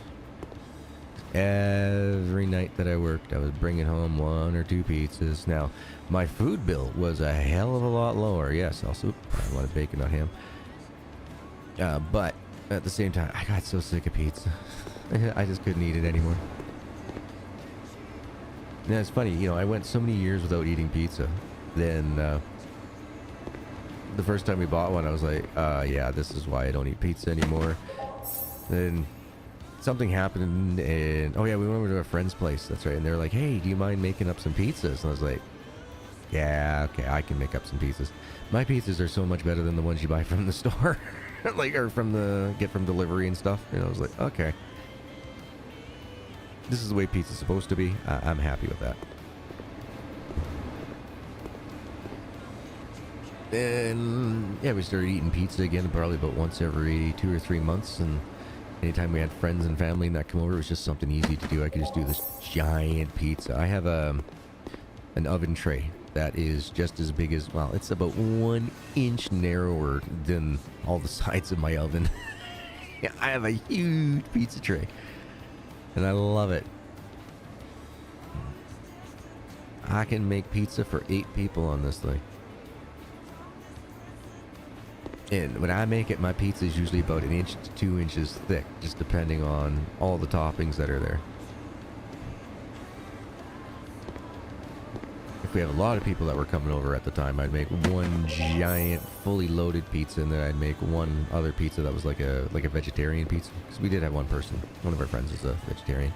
Every night that I worked, I was bringing home 1 or 2 pizzas. Now, my food bill was a hell of a lot lower. Yes, also, I wanted bacon on ham. But at the same time, I got so sick of pizza. I just couldn't eat it anymore. Yeah, it's funny, you know, I went so many years without eating pizza. Then, the first time we bought one, I was like, yeah, this is why I don't eat pizza anymore. Then something happened, and oh yeah, we went over to a friend's place. That's right. And they were like, hey, do you mind making up some pizzas? And I was like, yeah, okay, I can make up some pizzas. My pizzas are so much better than the ones you buy from the store, like, or get from delivery and stuff. And I was like, okay, this is the way pizza's supposed to be. I'm happy with that. And yeah, we started eating pizza again probably about once every 2 or 3 months, and anytime we had friends and family and that come over, it was just something easy to do. I could just do this giant pizza. I have an oven tray that is just as big as, well, it's about 1 inch narrower than all the sides of my oven. Yeah, I have a huge pizza tray, and I love it. I can make pizza for 8 people on this thing. And when I make it, my pizza is usually about 1 inch to 2 inches thick, just depending on all the toppings that are there. If we have a lot of people that were coming over at the time, I'd make 1 giant, fully loaded pizza, and then I'd make 1 other pizza that was like a vegetarian pizza. Because we did have one person, one of our friends is a vegetarian.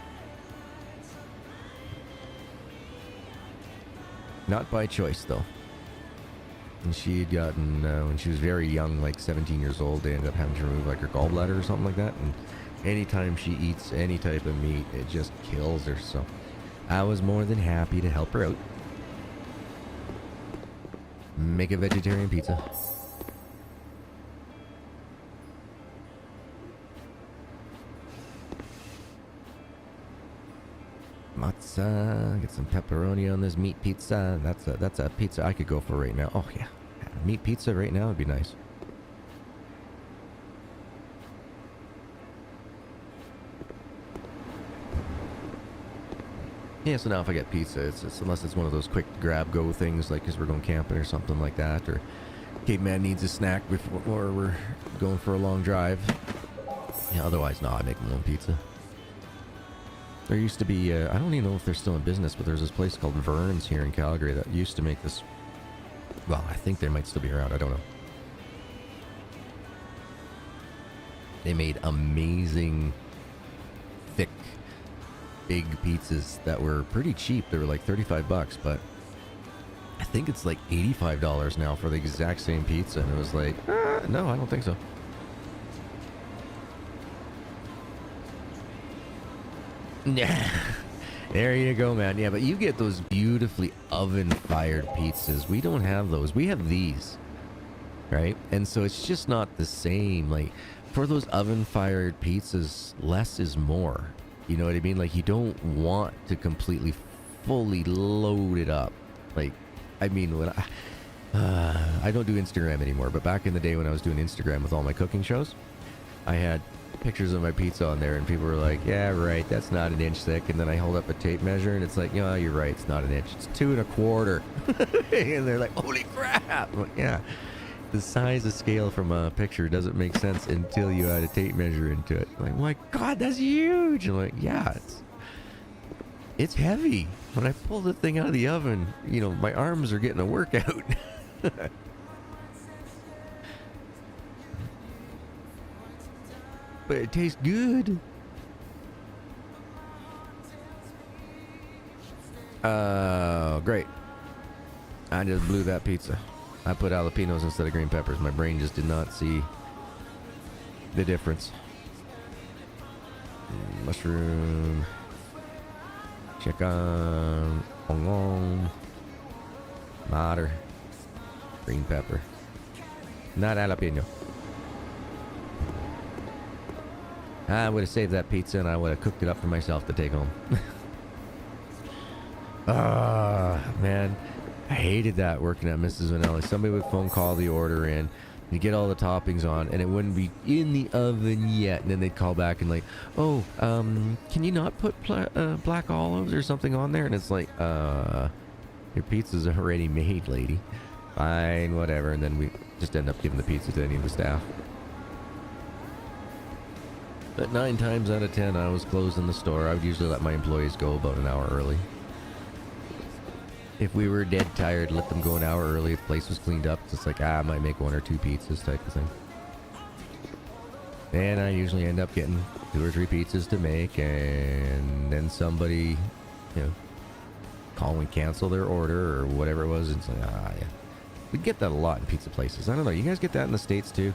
Not by choice, though. And she had gotten, when she was very young, like 17 years old, they ended up having to remove like her gallbladder or something like that. And anytime she eats any type of meat, it just kills her. So I was more than happy to help her out. Make a vegetarian pizza. Matzah, get some pepperoni on this meat pizza. That's a pizza I could go for right now. Oh yeah, meat pizza right now would be nice. Yeah, so now if I get pizza, it's unless it's one of those quick grab go things, like because we're going camping or something like that, or caveman needs a snack before we're going for a long drive. Yeah, otherwise, no, I make my own pizza. There used to be, I don't even know if they're still in business, but there's this place called Vern's here in Calgary that used to make this. Well, I think they might still be around. I don't know. They made amazing, thick, big pizzas that were pretty cheap. They were like 35 bucks, but I think it's like $85 now for the exact same pizza. And it was like, no, I don't think so. Yeah, there you go, man. Yeah, but you get those beautifully oven-fired pizzas. We don't have those. We have these, right? And so it's just not the same. Like, for those oven-fired pizzas, less is more. You know what I mean? Like, you don't want to completely, fully load it up. Like, I mean, when I don't do Instagram anymore, but back in the day when I was doing Instagram with all my cooking shows, I had pictures of my pizza on there and people were like, yeah, right, that's not an inch thick. And then I hold up a tape measure and it's like, yeah, you're right, it's not an inch, it's 2 1/4. And they're like, holy crap. I'm like, yeah, the size of scale from a picture doesn't make sense until you add a tape measure into it. I'm like, my God, that's huge. I'm like, yeah, it's heavy. When I pull the thing out of the oven, you know, my arms are getting a workout. But it tastes good. Oh, great. I just blew that pizza. I put jalapenos instead of green peppers. My brain just did not see the difference. Mushroom. Chicken. Onion. Tomato. Green pepper. Not jalapeno. I would have saved that pizza and I would have cooked it up for myself to take home. Man. I hated that working at Mrs. Vanilla. Somebody would phone call the order in, you get all the toppings on, and it wouldn't be in the oven yet. And then they'd call back and like, oh, can you not put black olives or something on there? And it's like, your pizza's already made, lady. Fine, whatever. And then we just end up giving the pizza to any of the staff. But 9 times out of 10, I was closing the store. I would usually let my employees go about an hour early. If we were dead tired, let them go an hour early. If the place was cleaned up, it's like, I might make 1 or 2 pizzas type of thing. And I usually end up getting 2 or 3 pizzas to make, and then somebody, you know, call and cancel their order or whatever it was. It's like, yeah. We get that a lot in pizza places. I don't know. You guys get that in the States too?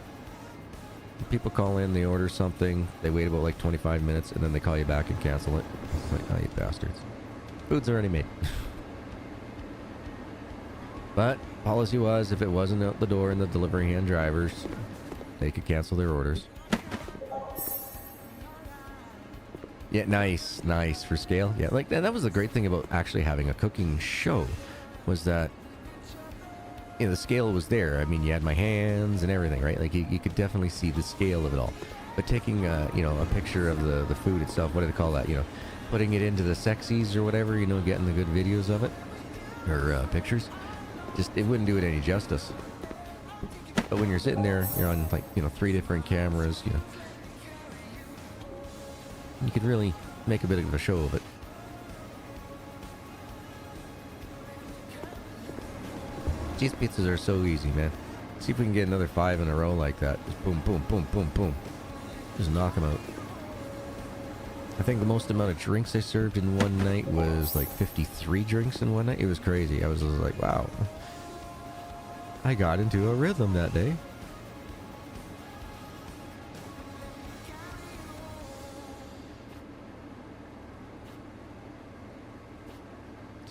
People call in, they order something, they wait about like 25 minutes, and then they call you back and cancel it. It's like, oh, you bastards. Food's already made. But policy was, if it wasn't out the door and the delivery hand drivers, they could cancel their orders. Yeah, nice for scale. Yeah, like that was the great thing about actually having a cooking show, was that, you know, the scale was there. I mean, you had my hands and everything, right? Like you could definitely see the scale of it all. But taking you know, a picture of the food itself, what do they call that? You know, putting it into the sexies or whatever, you know, getting the good videos of it or pictures. Just, it wouldn't do it any justice. But when you're sitting there, you're on like, you know, 3 different cameras, you know, you could really make a bit of a show of it. These pizzas are so easy, man. See if we can get another 5 in a row like that. Just boom, boom, boom, boom, boom. Just knock them out. I think the most amount of drinks I served in one night was like 53 drinks in one night. It was crazy. I was just like, wow. I got into a rhythm that day.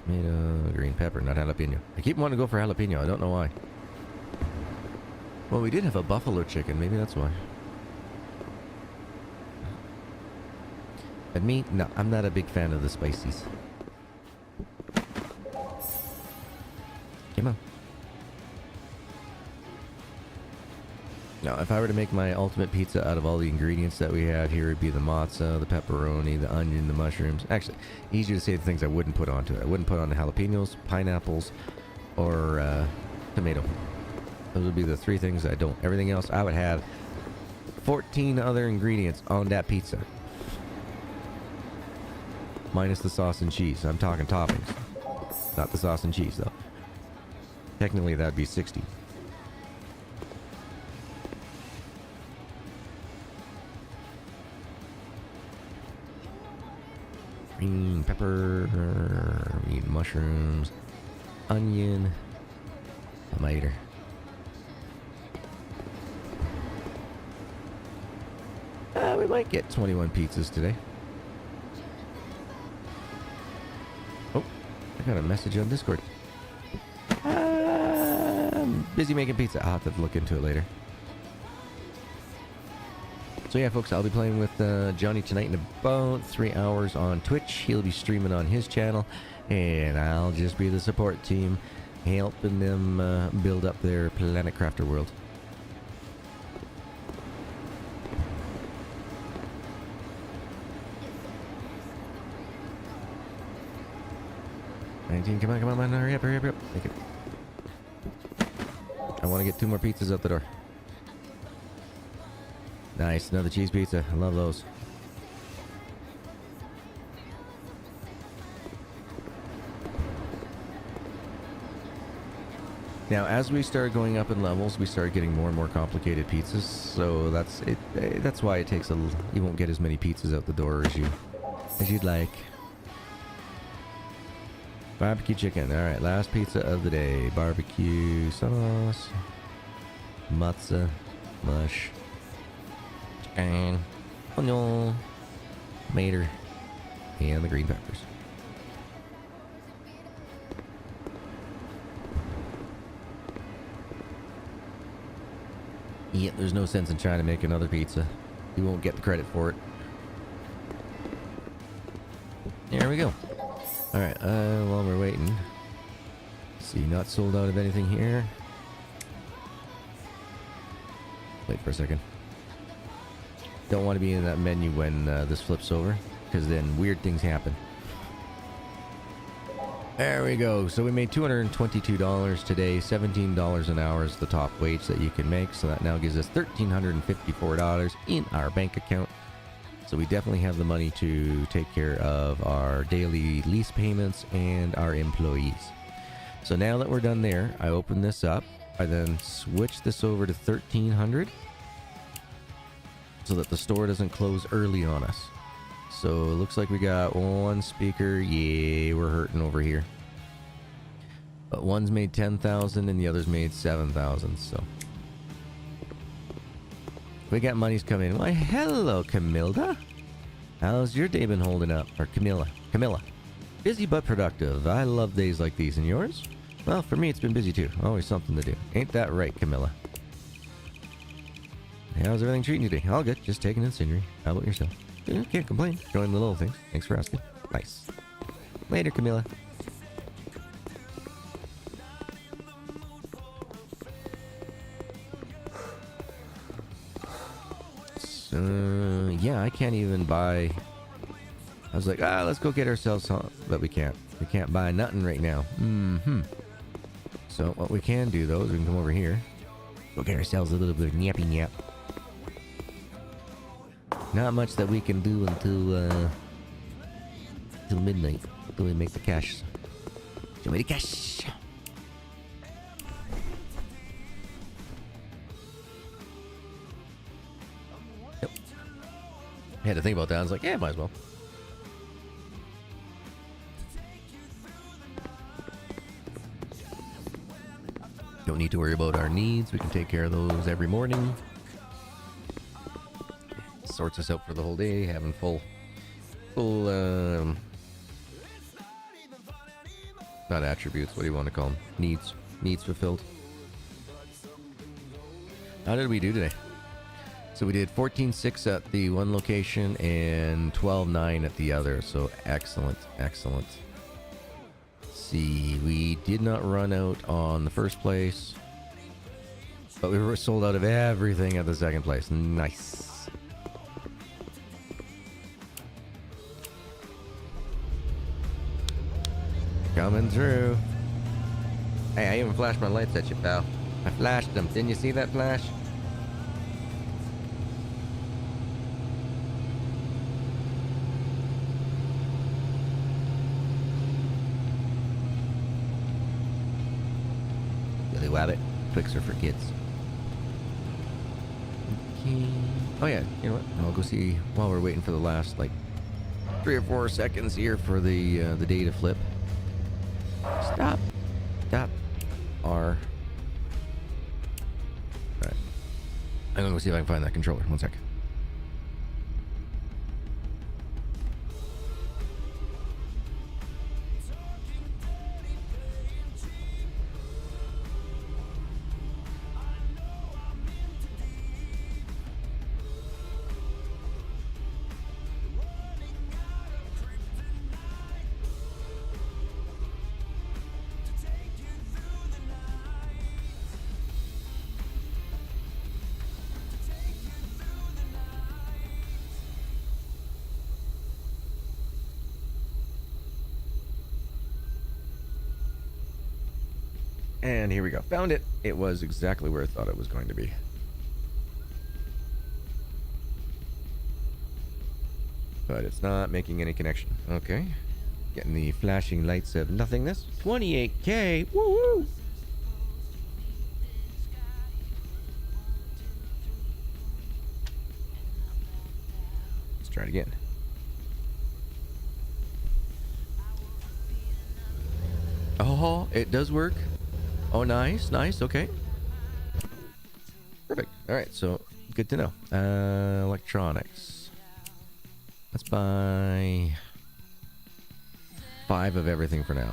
Tomato, green pepper, not jalapeno. I keep wanting to go for jalapeno. I don't know why. Well, we did have a buffalo chicken. Maybe that's why. But me, no, I'm not a big fan of the spices. Come on. Now, if I were to make my ultimate pizza out of all the ingredients that we have here, it'd be the mozza, the pepperoni, the onion, the mushrooms. Actually, easier to say the things I wouldn't put onto it. I wouldn't put on the jalapenos, pineapples, or tomato. Those would be the three things I don't. Everything else, I would have 14 other ingredients on that pizza. Minus the sauce and cheese. I'm talking toppings. Not the sauce and cheese, though. Technically, that'd be 60. Green pepper, meat, mushrooms, onion, tomato. We might get 21 pizzas today. Oh, I got a message on Discord. I'm busy making pizza. I'll have to look into it later. So yeah, folks, I'll be playing with Johnny tonight in about 3 hours on Twitch. He'll be streaming on his channel, and I'll just be the support team, helping them build up their Planet Crafter world. Come on, come on, hurry up, hurry up, hurry up. Take it. I want to get 2 more pizzas out the door. Nice, another cheese pizza. I love those. Now, as we start going up in levels, we start getting more and more complicated pizzas. So that's it. That's why it takes a. You won't get as many pizzas out the door as you'd like. Barbecue chicken. All right, last pizza of the day. Barbecue sauce, mozza, mush, chicken, onion, tomato, and the green peppers. Yeah, there's no sense in trying to make another pizza. You won't get the credit for it. There we go. Alright, while we're waiting. See, not sold out of anything here. Wait for a second. Don't want to be in that menu when this flips over, because then weird things happen. There we go. So we made $222 today. $17 an hour is the top wage that you can make. So that now gives us $1,354 in our bank account. So we definitely have the money to take care of our daily lease payments and our employees. So now that we're done there, I open this up. I then switch this over to 1300 so that the store doesn't close early on us. So it looks like we got one speaker. Yeah, we're hurting over here. But one's made 10,000 and the other's made 7,000. So we got money's coming in. Why, hello, Camilla. How's your day been holding up? Or Camilla. Busy but productive. I love days like these. And yours? Well, for me, it's been busy too. Always something to do. Ain't that right, Camilla? How's everything treating you today? All good. Just taking in scenery. How about yourself? Can't complain. Enjoying the little things. Thanks for asking. Nice. Later, Camilla. So, yeah, I can't even buy. I was like, let's go get ourselves some. But we can't. We can't buy nothing right now. So what we can do, though, is we can come over here. Go get ourselves a little bit of nappy nap. Not much that we can do until midnight. Until we make the cash. Show me the cash. Yep. I had to think about that. I was like, yeah, might as well. don't need to worry about our needs. We can take care of those every morning. Sorts us out for the whole day, having full not attributes, what do you want to call them? Needs fulfilled. How did we do today? So we did 14.6 at the one location and 12.9 at the other. So excellent. Let's see, we did not run out on the first place, but we were sold out of everything at the second place. Nice. Coming through. Hey, I even flashed my lights at you, pal. I flashed them. Didn't you see that flash? Billy Wabbit. Fixer for kids. Okay. Oh yeah, you know what? I'll go see while we're waiting for the last, like, 3 or 4 seconds here for the day to flip. Stop. R. Alright. I'm gonna go see if I can find that controller. 1 sec. And here we go. Found it. It was exactly where I thought it was going to be. But it's not making any connection. Okay. Getting the flashing lights of nothingness. 28K. Woo-woo! Let's try it again. Oh, it does work. Oh, nice, okay. Perfect. All right, so good to know. Electronics. Let's buy 5 of everything for now.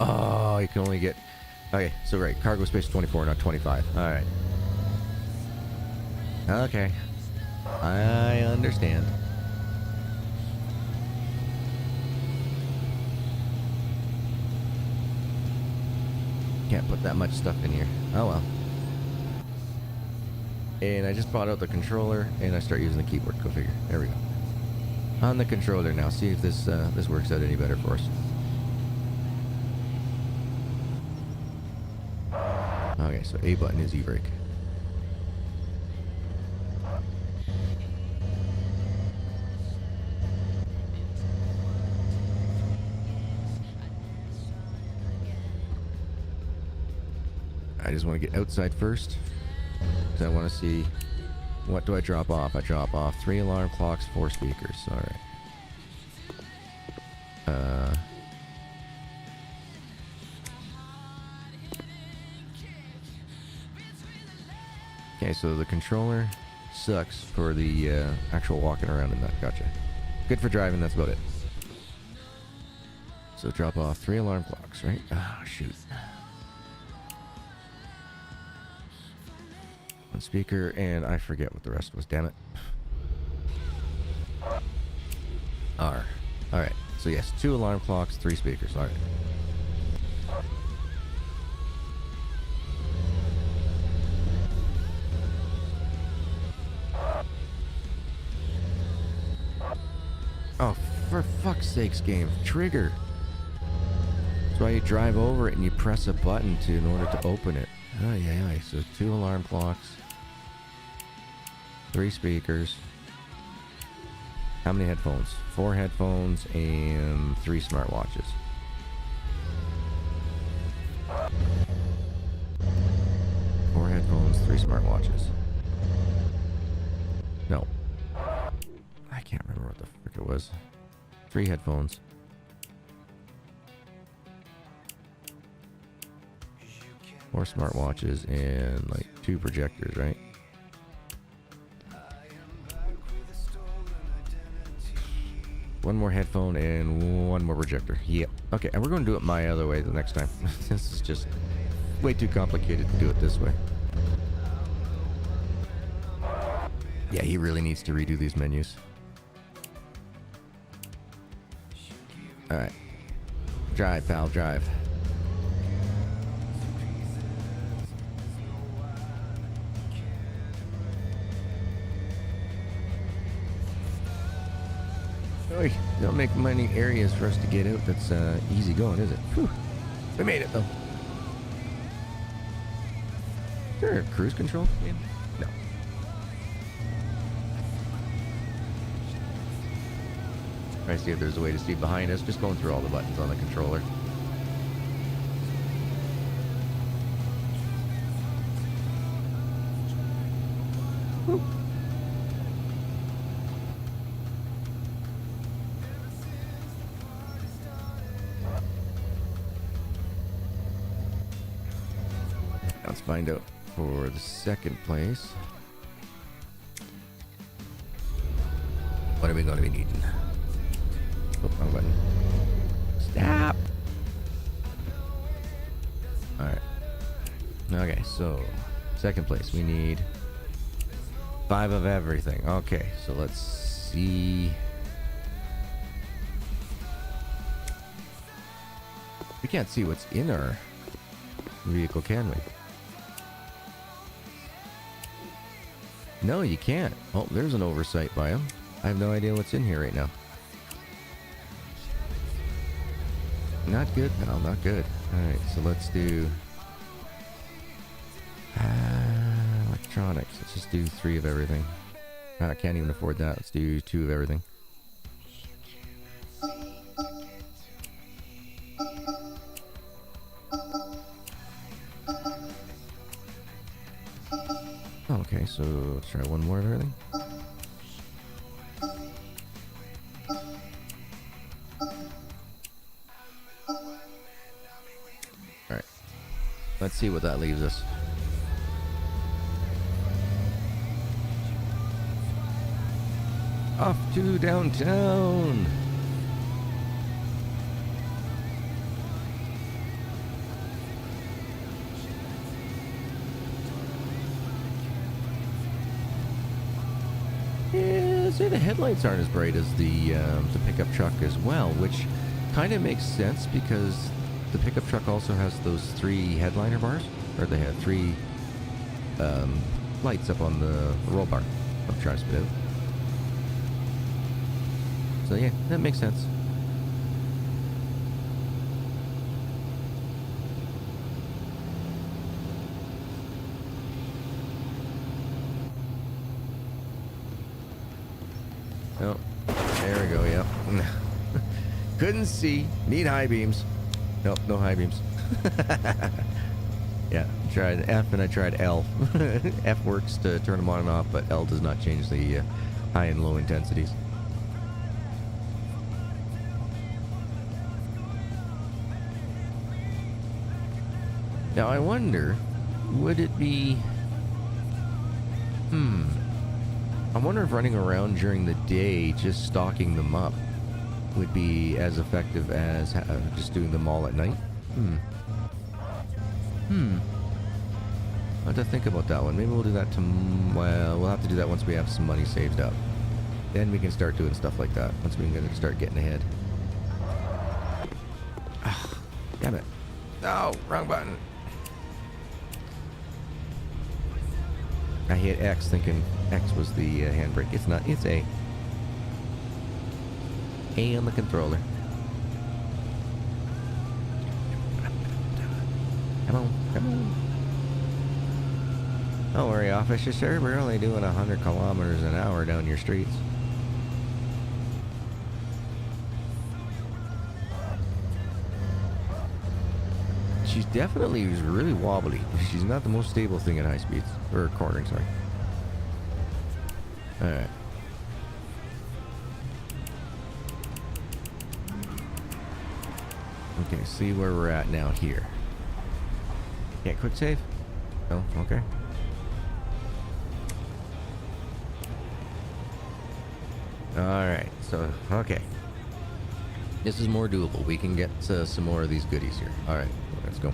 Oh, you can only get... Okay, so right, cargo space 24, not 25. Alright. Okay. I understand. Can't put that much stuff in here. Oh well. And I just brought out the controller, and I start using the keyboard. Go figure. There we go. On the controller now. See if this works out any better for us. Okay, so A button is E-brake. I just want to get outside first, because I want to see what do I drop off. I drop off 3 alarm clocks, 4 speakers. All right. Okay, so the controller sucks for the actual walking around in that. Gotcha. Good for driving, that's about it. So drop off 3 alarm clocks, right? Oh, shoot. 1 speaker, and I forget what the rest was, damn it. R. Alright, so yes, 2 alarm clocks, 3 speakers, alright. Oh, for fuck's sakes, game. Trigger. That's why you drive over it and you press a button in order to open it. Oh, yeah. So 2 alarm clocks. 3 speakers. How many headphones? 4 headphones and 3 smartwatches. 3 smartwatches. No. I can't remember what the frick it was. 3 headphones. More smartwatches and like 2 projectors, right? One more headphone and 1 more projector. Yep. Okay, and we're going to do it my other way the next time. This is just way too complicated to do it this way. Yeah, he really needs to redo these menus. Alright. Drive, pal, drive. Oy, don't make many areas for us to get out that's easy going, is it? Whew. We made it, though. Is there a cruise control? No. Try to see if there's a way to see behind us. Just going through all the buttons on the controller. Whoop. Let's find out for the second place. What are we going to be needing? Oh, wrong button. Stop! Alright. Okay, so second place. We need 5 of everything. Okay, so let's see. We can't see what's in our vehicle, can we? No, you can't. Oh, there's an oversight by him. I have no idea what's in here right now. Not good, pal, not good. Alright, so let's do electronics. Let's just do 3 of everything. I can't even afford that. Let's do 2 of everything. Okay, so let's try 1 more of everything. Alright. Let's see what that leaves us. Off to downtown! Say the headlights aren't as bright as the pickup truck as well, which kind of makes sense because the pickup truck also has those 3 headliner bars, or they have 3 lights up on the roll bar. I'm trying to spit out. So yeah, that makes sense. Oh, there we go, yep. Couldn't see. Need high beams. Nope, no high beams. Yeah, tried F and I tried L. F works to turn them on and off, but L does not change the high and low intensities. Now I wonder, would it be... I wonder if running around during the day just stocking them up would be as effective as just doing them all at night. I'll have to think about that one. Maybe we'll do that well, we'll have to do that once we have some money saved up. Then we can start doing stuff like that, once we can start getting ahead. Damn it. No, wrong button. I hit X thinking X was the handbrake. It's not. It's A. A on the controller. Come on. Come on. Don't worry, officer, sir. We're only doing 100 kilometers an hour down your streets. she's definitely really wobbly. She's not the most stable thing at high speeds. Or cornering, sorry. Alright. Okay, see where we're at now here. Yeah, quick save? Oh, okay. Alright, so, okay. This is more doable. We can get some more of these goodies here. Alright, let's go.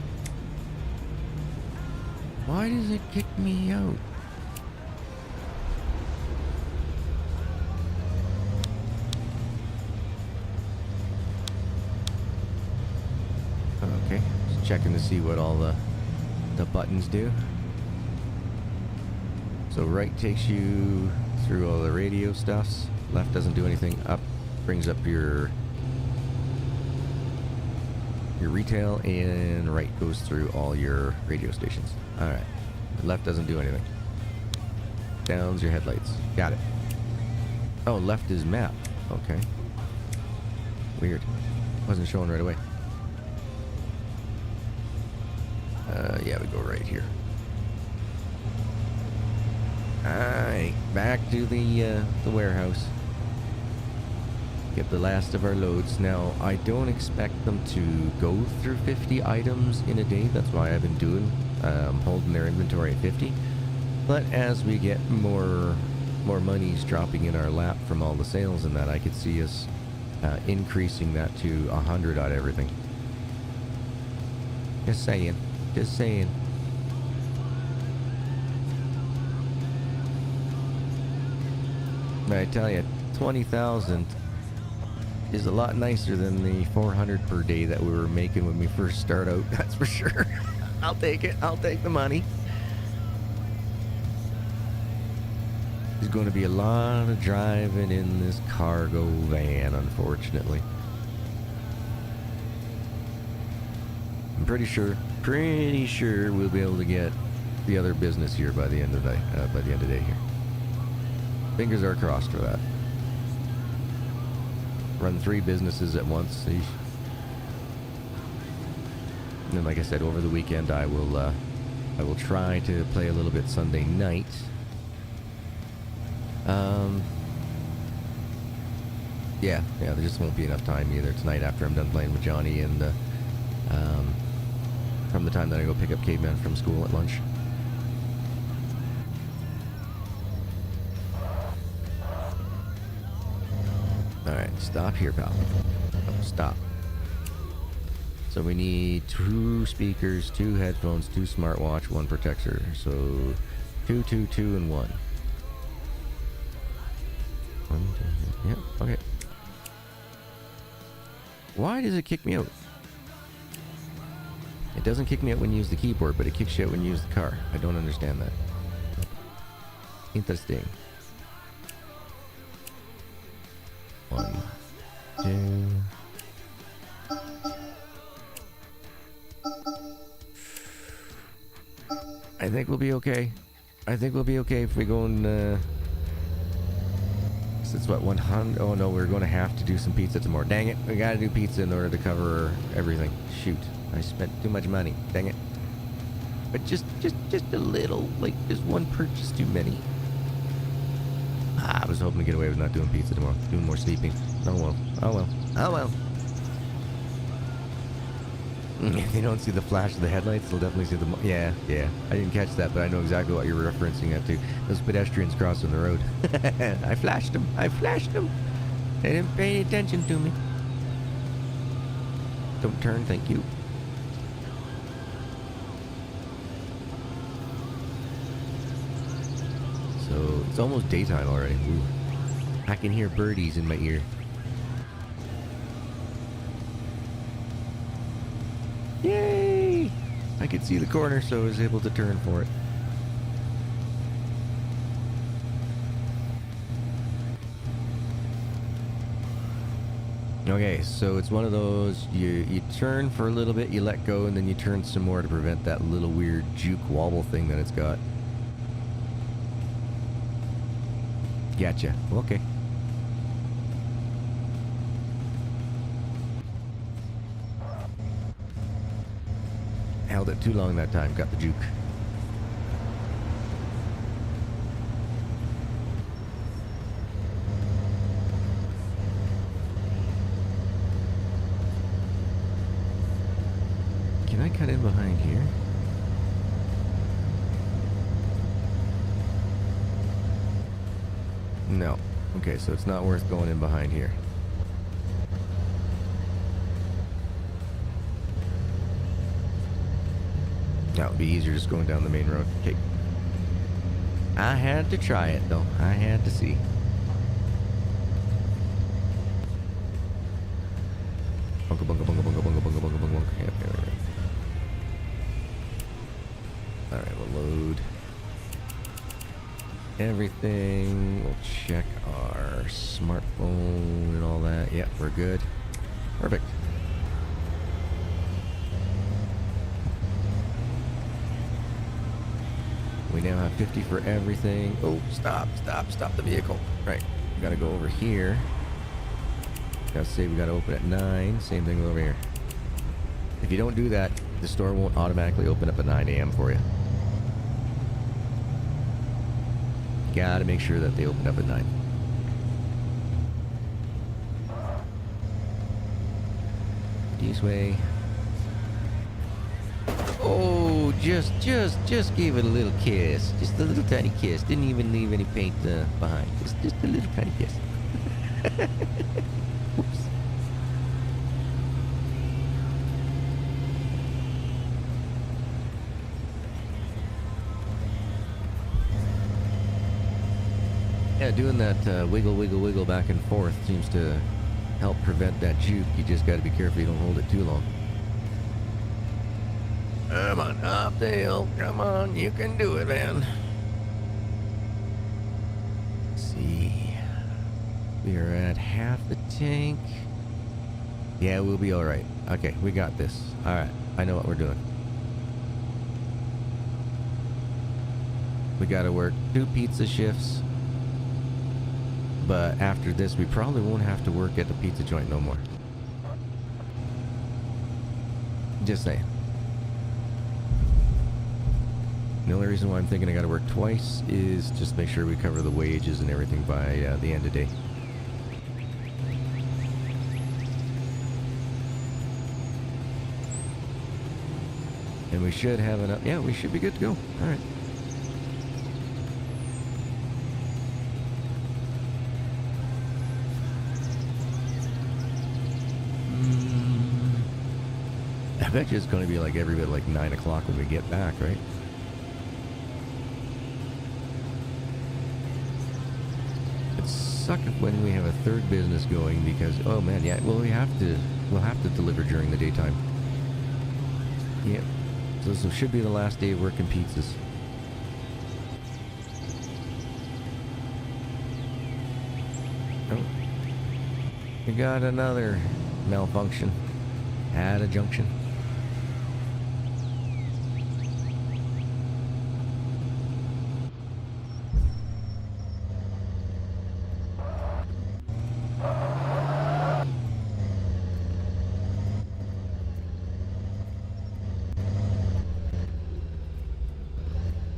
Why does it kick me out? Okay, just checking to see what all the buttons do. So right takes you through all the radio stuffs. Left doesn't do anything. Up brings up your retail, and right goes through all your radio stations. Alright. Left doesn't do anything. Down's your headlights. Got it. Oh, left is map. Okay. Weird. Wasn't showing right away. Yeah, we go right here. Alright, back to the warehouse. Get the last of our loads. Now, I don't expect them to go through 50 items in a day. That's why I've been doing, holding their inventory at 50. But as we get more monies dropping in our lap from all the sales and that, I could see us increasing that to 100 on everything. Just saying. Just saying. But I tell you, 20,000 is a lot nicer than the 400 per day that we were making when we first start out. That's for sure. I'll take it. I'll take the money. There's going to be a lot of driving in this cargo van, unfortunately. I'm pretty sure we'll be able to get the other business here by the end of the day here. Fingers are crossed for that. Run 3 businesses at once. And then, like I said, over the weekend I will try to play a little bit Sunday night. Yeah, there just won't be enough time either tonight after I'm done playing with Johnny, and from the time that I go pick up Caveman from school at lunch. Alright, stop here, pal. Oh, stop. So we need 2 speakers, 2 headphones, 2 smartwatch, 1 protector. So 2, 2, 2, and 1. 1, 2, 3. Yep, okay. Why does it kick me out? It doesn't kick me out when you use the keyboard, but it kicks you out when you use the car. I don't understand that. Interesting. 1, 2. I think we'll be okay. I think we'll be okay if we go and it's what, 100? Oh no, we're going to have to do some pizza tomorrow. Dang it, we gotta do pizza in order to cover everything. Shoot, I spent too much money. Dang it. But just a little, like just 1 purchase too many. I was hoping to get away with not doing pizza tomorrow. Doing more sleeping. Oh well. Oh well. Oh well. If they don't see the flash of the headlights, they'll definitely see the... Yeah. I didn't catch that, but I know exactly what you're referencing that to. Those pedestrians crossing the road. I flashed them. They didn't pay any attention to me. Don't turn, thank you. So, it's almost daytime already. Ooh. I can hear birdies in my ear. Yay! I could see the corner, so I was able to turn for it. Okay, so it's one of those, you turn for a little bit, you let go, and then you turn some more to prevent that little weird juke wobble thing that it's got. Gotcha. Okay. Held it too long that time. Got the juke. Can I cut in behind here? No. Okay, so it's not worth going in behind here. That would be easier just going down the main road. Okay. I had to try it, though. I had to see. Bunga, bunga, bunga, bunga, bunga, bunga, bunga, bunga, bunga. Yep, there we go. Alright, we'll load everything. We'll check our smartphone and all that. Yep, we're good. Perfect. We now have 50 for everything. Oh, stop the vehicle. Right, we gotta go over here. Gotta say we gotta open at 9. Same thing over here. If you don't do that, the store won't automatically open up at 9 a.m. for you. Gotta make sure that they open up at 9. This way. Oh, just gave it a little kiss. Just a little tiny kiss. Didn't even leave any paint behind. Just a little tiny kiss. Whoops. Yeah, doing that wiggle back and forth seems to help prevent that juke. You just got to be careful you don't hold it too long. Come on, up the hill. Come on, you can do it, man. Let's see. We are at half the tank. Yeah, we'll be alright. Okay, we got this. Alright, I know what we're doing. We gotta work 2 pizza shifts. But after this, we probably won't have to work at the pizza joint no more. Just saying. The only reason why I'm thinking I gotta work twice is just make sure we cover the wages and everything by the end of the day. And we should have enough. Yeah, we should be good to go. All right. I bet you it's going to be like every bit like 9 o'clock when we get back, right? It sucks when we have a third business going because, oh man, yeah, well we'll have to deliver during the daytime. Yep. So this should be the last day of working pizzas. Oh. We got another malfunction at a junction.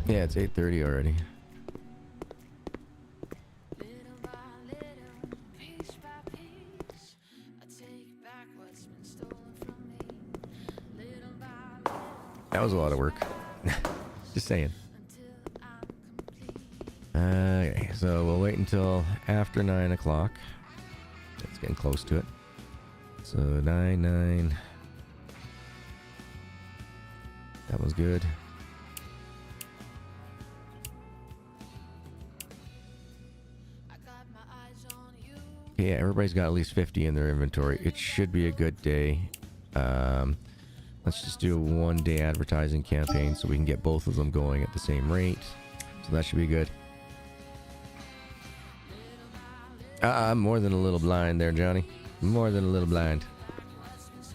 Yeah, it's 8:30 already. That was a lot of work. Just saying. Okay, so we'll wait until after 9 o'clock. It's getting close to it. So 9. That was good. Yeah, everybody's got at least 50 in their inventory. It should be a good day. Let's just do a 1-day advertising campaign so we can get both of them going at the same rate. So that should be good. I'm more than a little blind there, Johnny. More than a little blind.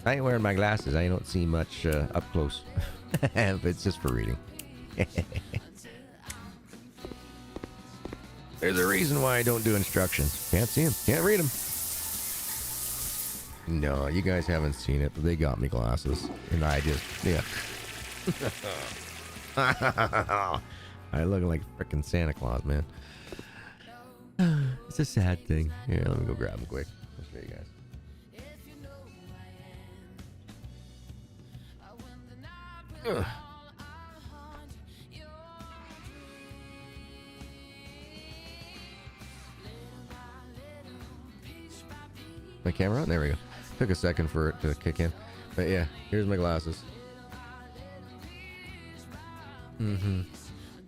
I ain't wearing my glasses. I don't see much up close. It's just for reading. There's a reason why I don't do instructions. Can't see them. Can't read them. No, you guys haven't seen it, but they got me glasses. And I just, yeah. I look like frickin' Santa Claus, man. It's a sad thing. Here, let me go grab him quick. I'll show you guys. Ugh. My camera on? There we go. Took a second for it to kick in. But yeah, here's my glasses.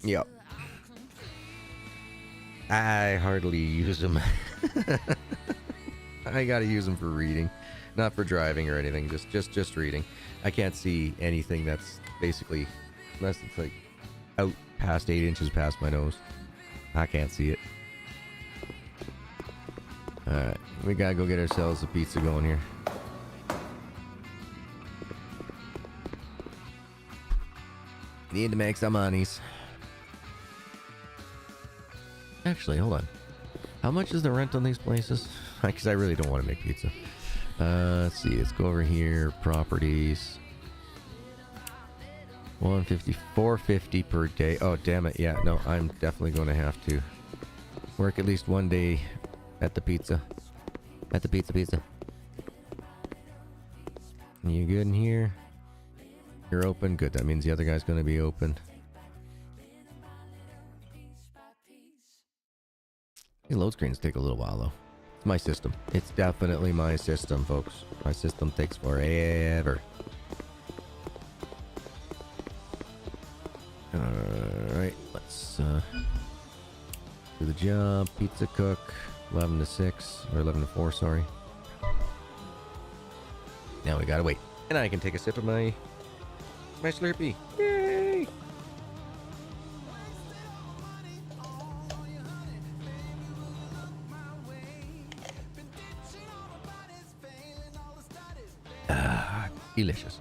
Yep. I hardly use them. I gotta use them for reading. Not for driving or anything, just reading. I can't see anything that's basically, unless it's like out past 8 inches past my nose. I can't see it. Alright, we gotta go get ourselves a pizza going here. Need to make some monies. Actually, hold on. How much is the rent on these places? Because I really don't want to make pizza. Let's see. Let's go over here. Properties. 150, 450 per day. Oh, damn it. Yeah, no, I'm definitely going to have to work at least one day at the pizza. At the pizza. You good in here? You're open. Good. That means the other guy's going to be open. These load screens take a little while, though. It's my system. It's definitely my system, folks. My system takes forever. Alright, let's do the job. Pizza cook. 11 to 6. Or 11 to 4, sorry. Now we gotta wait. And I can take a sip of my Slurpee. Yay! Ah, delicious.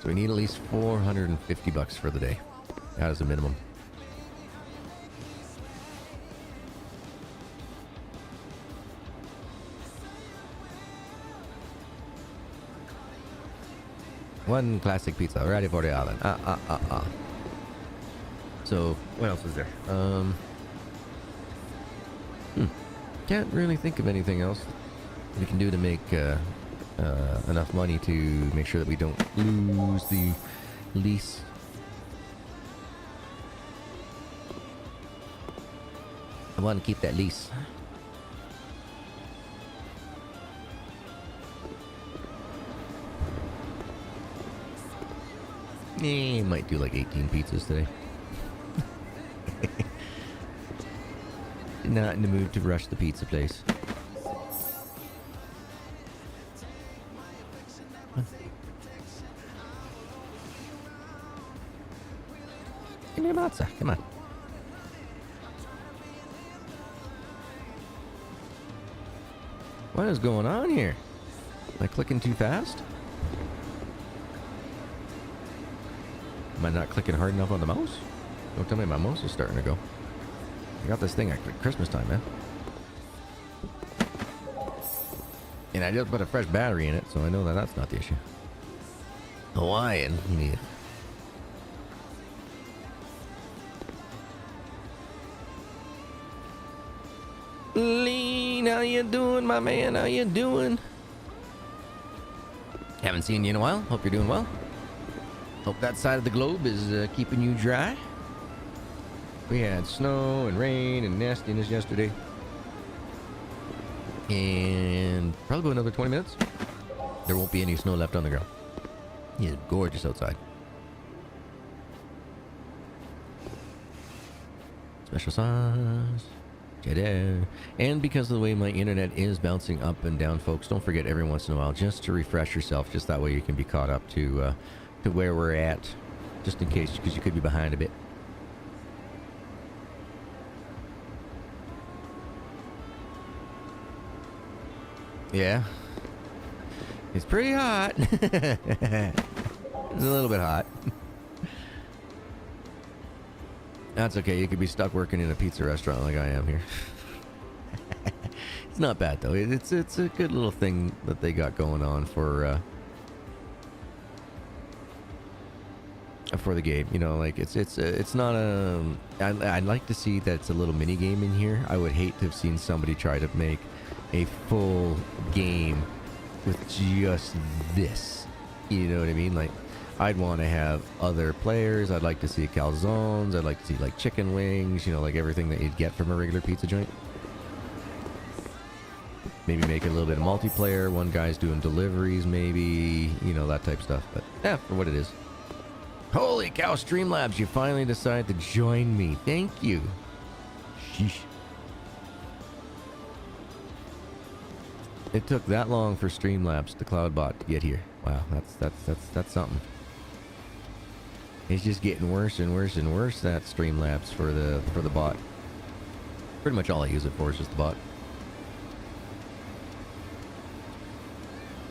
So we need at least $450 for the day. That is a minimum. One classic pizza, ready for the oven. So, what else is there? Can't really think of anything else we can do to make enough money to make sure that we don't lose the lease. I want to keep that lease. Might do like 18 pizzas today. Not in the mood to rush the pizza place. Give me a matza, come on. What is going on here? Am I clicking too fast? Am I not clicking hard enough on the mouse? Don't tell me my mouse is starting to go. I got this thing at Christmas time, man. And I just put a fresh battery in it, so I know that that's not the issue. Hawaiian. Yeah. Lean, how you doing, my man? How you doing? Haven't seen you in a while. Hope you're doing well. Hope that side of the globe is keeping you dry. We had snow and rain and nastiness yesterday. And probably another 20 minutes. There won't be any snow left on the ground. It's gorgeous outside. Special sauce. Cheddar. And because of the way my internet is bouncing up and down, folks, don't forget every once in a while just to refresh yourself. Just that way you can be caught up to where we're at. Just in case, because you could be behind a bit. Yeah. It's pretty hot. It's a little bit hot. That's okay. You could be stuck working in a pizza restaurant like I am here. It's not bad though. It's a good little thing that they got going on for the game. You know, like it's not a. I'd like to see that it's a little mini game in here. I would hate to have seen somebody try to make a full game with just this. You know what I mean? Like, I'd want to have other players. I'd like to see calzones. I'd like to see like chicken wings. You know, like everything that you'd get from a regular pizza joint. Maybe make it a little bit of multiplayer. One guy's doing deliveries, maybe. You know, that type of stuff. But yeah, for what it is. Holy cow, Streamlabs, you finally decided to join me. Thank you. Sheesh. It took that long for Streamlabs, the Cloudbot, to get here. Wow, that's something. It's just getting worse and worse and worse, that Streamlabs for the bot. Pretty much all I use it for is just the bot.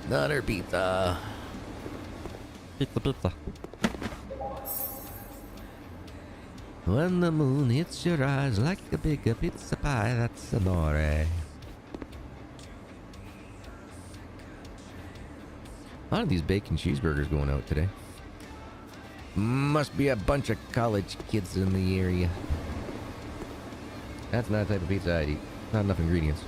Another pizza. Pizza. When the moon hits your eyes like a big pizza pie, that's amore. A lot of these bacon cheeseburgers going out today. Must be a bunch of college kids in the area. That's not the type of pizza I'd eat. Not enough ingredients.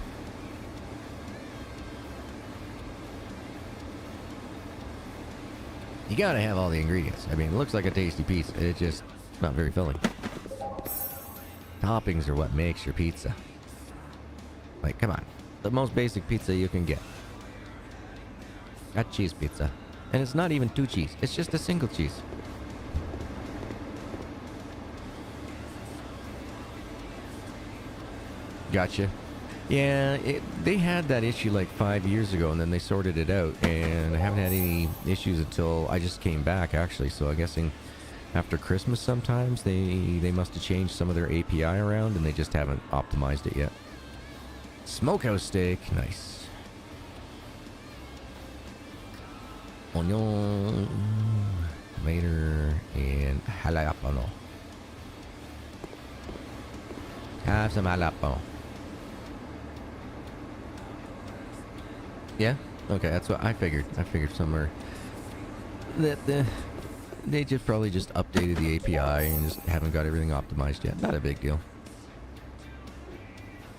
You gotta have all the ingredients. I mean, it looks like a tasty pizza. It's just not very filling. Toppings are what makes your pizza. Like, come on. The most basic pizza you can get. A cheese pizza. And it's not even 2 cheese. It's just a single cheese. Gotcha. Yeah, they had that issue like 5 years ago, and then they sorted it out, and I haven't had any issues until I just came back, actually. So I'm guessing after Christmas sometimes they must have changed some of their API around, and they just haven't optimized it yet. Smokehouse steak, nice. Onion, tomato, and jalapeno. Have some jalapeno. Yeah? Okay, that's what I figured. I figured somewhere that they just probably just updated the API and just haven't got everything optimized yet. Not a big deal.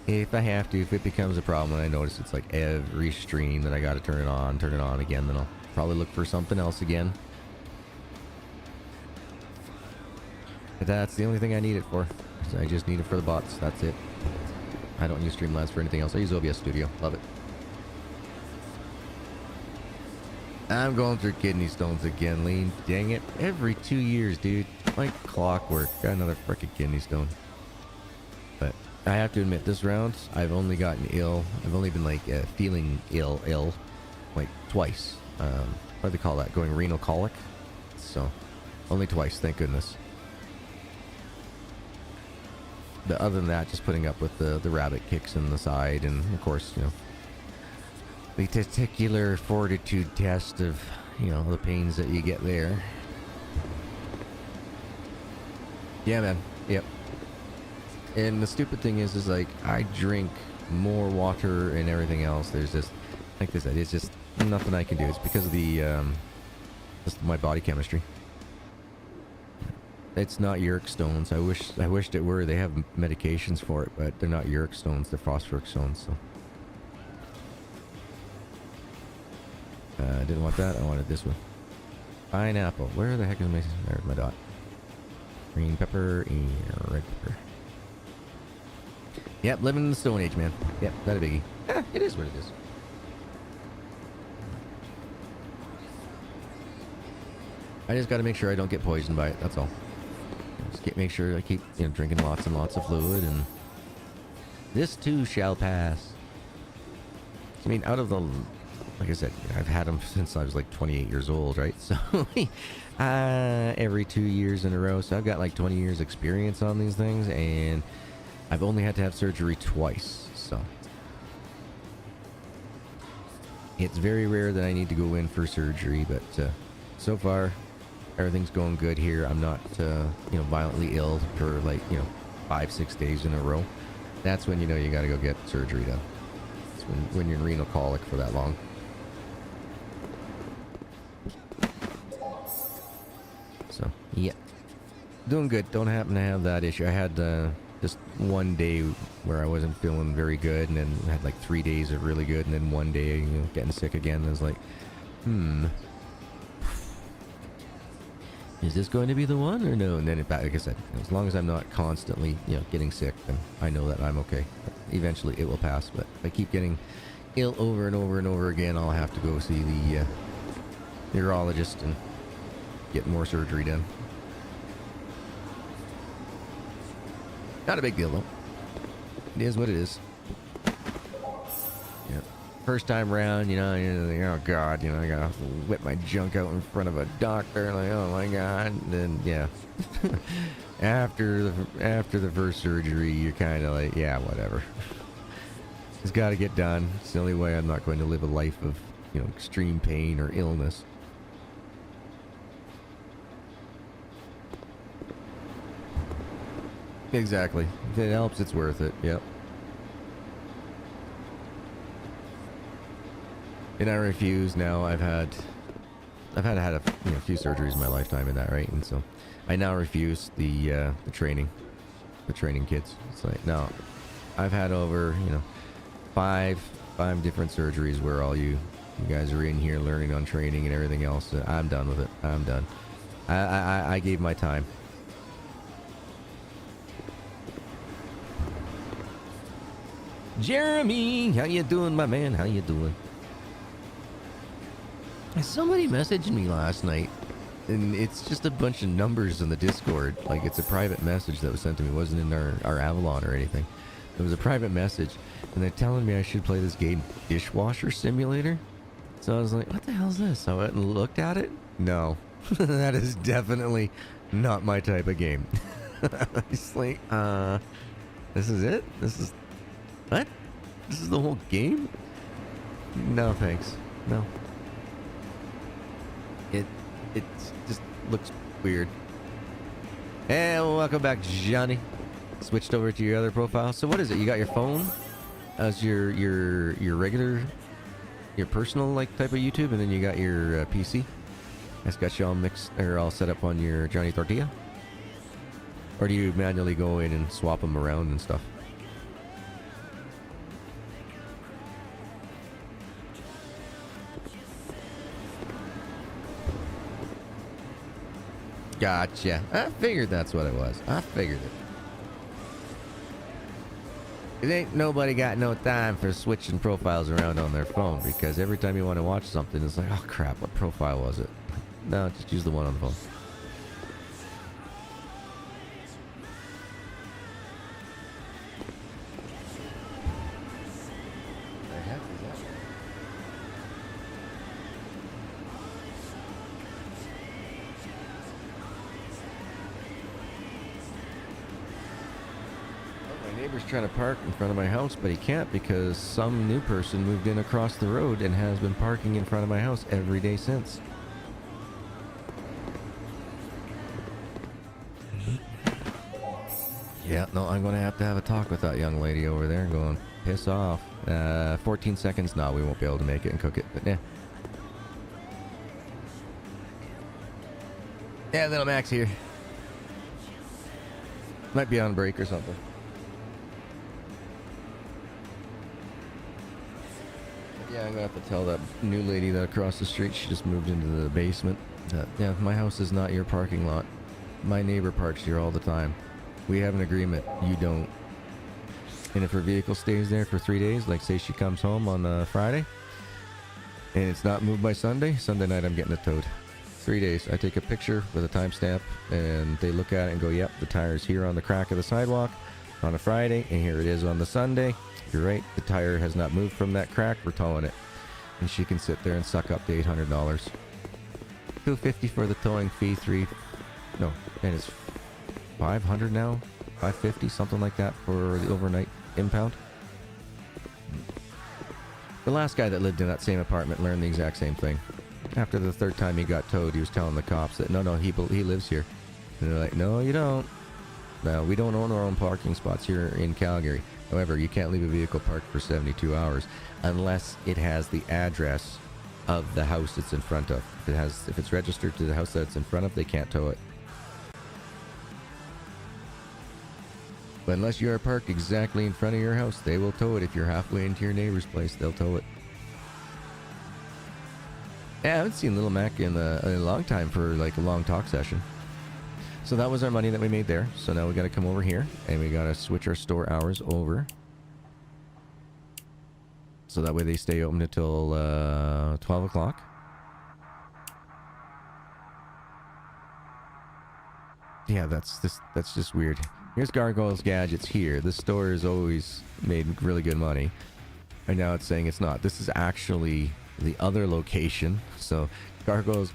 If I have to, if it becomes a problem and I notice it's like every stream that I gotta turn it on again, then I'll probably look for something else again. But that's the only thing I need it for. So I just need it for the bots. That's it. I don't use Streamlabs for anything else. I use OBS Studio. Love it. I'm going through kidney stones again, Lean. Dang it. Every 2 years, dude. Like clockwork. Got another freaking kidney stone. But I have to admit, this round, I've only gotten ill. I've only been like feeling ill. Like twice. What do they call that? Going renal colic? So, only twice, thank goodness. But other than that, just putting up with the rabbit kicks in the side, and of course, you know, the testicular fortitude test of, you know, the pains that you get there. Yeah, man. Yep. And the stupid thing is like, I drink more water and everything else. There's just, like I said, it's just nothing I can do. It's because of the, just my body chemistry. It's not uric stones. I wished it were. They have medications for it, but they're not uric stones. They're phosphoric stones, so. I didn't want that. I wanted this one. Pineapple. Where the heck is my... There's my dot. Green pepper and red pepper. Yep, living in the Stone Age, man. Yep, not a biggie. It is what it is. I just got to make sure I don't get poisoned by it. That's all. Just make sure I keep, you know, drinking lots and lots of fluid, and this too shall pass. I mean, out of the... Like I said, I've had them since I was like 28 years old, right? So every 2 years in a row. So I've got like 20 years experience on these things, and I've only had to have surgery twice. So it's very rare that I need to go in for surgery, but so far everything's going good here. I'm not, you know, violently ill for like, you know, 5-6 days in a row. That's when, you know, you got to go get surgery done. when you're in renal colic for that long. So, yeah. Doing good. Don't happen to have that issue. I had just one day where I wasn't feeling very good, and then had like 3 days of really good, and then one day, you know, getting sick again. And I was like, is this going to be the one or no? And then, like I said, as long as I'm not constantly, you know, getting sick, then I know that I'm okay. Eventually, it will pass. But if I keep getting ill over and over and over again, I'll have to go see the urologist and get more surgery done. Not a big deal, though. It is what it is. Yeah. First time round, you know, you're like, oh, God, you know, I gotta whip my junk out in front of a doctor. Like, oh, my God. And then, yeah. after the first surgery, you're kind of like, yeah, whatever. It's got to get done. It's the only way I'm not going to live a life of, you know, extreme pain or illness. Exactly. If it helps, it's worth it. Yep. And I refuse now. I've had a few surgeries in my lifetime in that, right? And so I now refuse the training kids. It's like, no, I've had over, you know, five different surgeries where all you guys are in here learning on training and everything else. I'm done with it. I'm done. I gave my time. Jeremy, how you doing, my man? How you doing? Somebody messaged me last night, and it's just a bunch of numbers in the Discord. Like, it's a private message that was sent to me. It wasn't in our Avalon or anything. It was a private message, and they're telling me I should play this game, Dishwasher Simulator. So I was like, what the hell is this? So I went and looked at it. No, that is definitely not my type of game. It's like, this is it? This is... What? This is the whole game? No, thanks. No. It just looks weird. Hey, welcome back, Johnny. Switched over to your other profile. So what is it? You got your phone as your regular, your personal like type of YouTube, and then you got your PC. That's got you all mixed or all set up on your Johnny Tortilla. Or do you manually go in and swap them around and stuff? Gotcha. I figured that's what it was. I figured it. It ain't nobody got no time for switching profiles around on their phone, because every time you want to watch something, it's like, oh crap, what profile was it? No, just use the one on the phone. Trying to park in front of my house, but he can't because some new person moved in across the road and has been parking in front of my house every day since. Yeah, no, I'm going to have a talk with that young lady over there going, piss off. 14 seconds, no, we won't be able to make it and cook it, but yeah. Yeah, little Max here. Might be on break or something. Yeah, I'm gonna have to tell that new lady that across the street, she just moved into the basement. Yeah, my house is not your parking lot. My neighbor parks here all the time. We have an agreement. You don't. And if her vehicle stays there for 3 days, like say she comes home on Friday, and it's not moved by Sunday night I'm getting it towed. 3 days. I take a picture with a timestamp, and they look at it and go, yep, the tire's here on the crack of the sidewalk on a Friday, and here it is on the Sunday. You're right, the tire has not moved from that crack, we're towing it. And she can sit there and suck up to $800. $250 for the towing fee, and it's $500 now? $550, something like that for the overnight impound. The last guy that lived in that same apartment learned the exact same thing. After the third time he got towed, he was telling the cops that, no, he lives here. And they're like, no, you don't. Now, we don't own our own parking spots here in Calgary. However, you can't leave a vehicle parked for 72 hours unless it has the address of the house it's in front of. If it's registered to the house that it's in front of, they can't tow it. But unless you are parked exactly in front of your house, they will tow it. If you're halfway into your neighbor's place, they'll tow it. Yeah, I haven't seen Little Mac in a long time for like a long talk session. So that was our money that we made there. So now we got to come over here and we got to switch our store hours over. So that way they stay open until 12 o'clock. Yeah, that's just weird. Here's Gargoyle's Gadgets here. This store has always made really good money. And now it's saying it's not. This is actually the other location. So Gargoyle's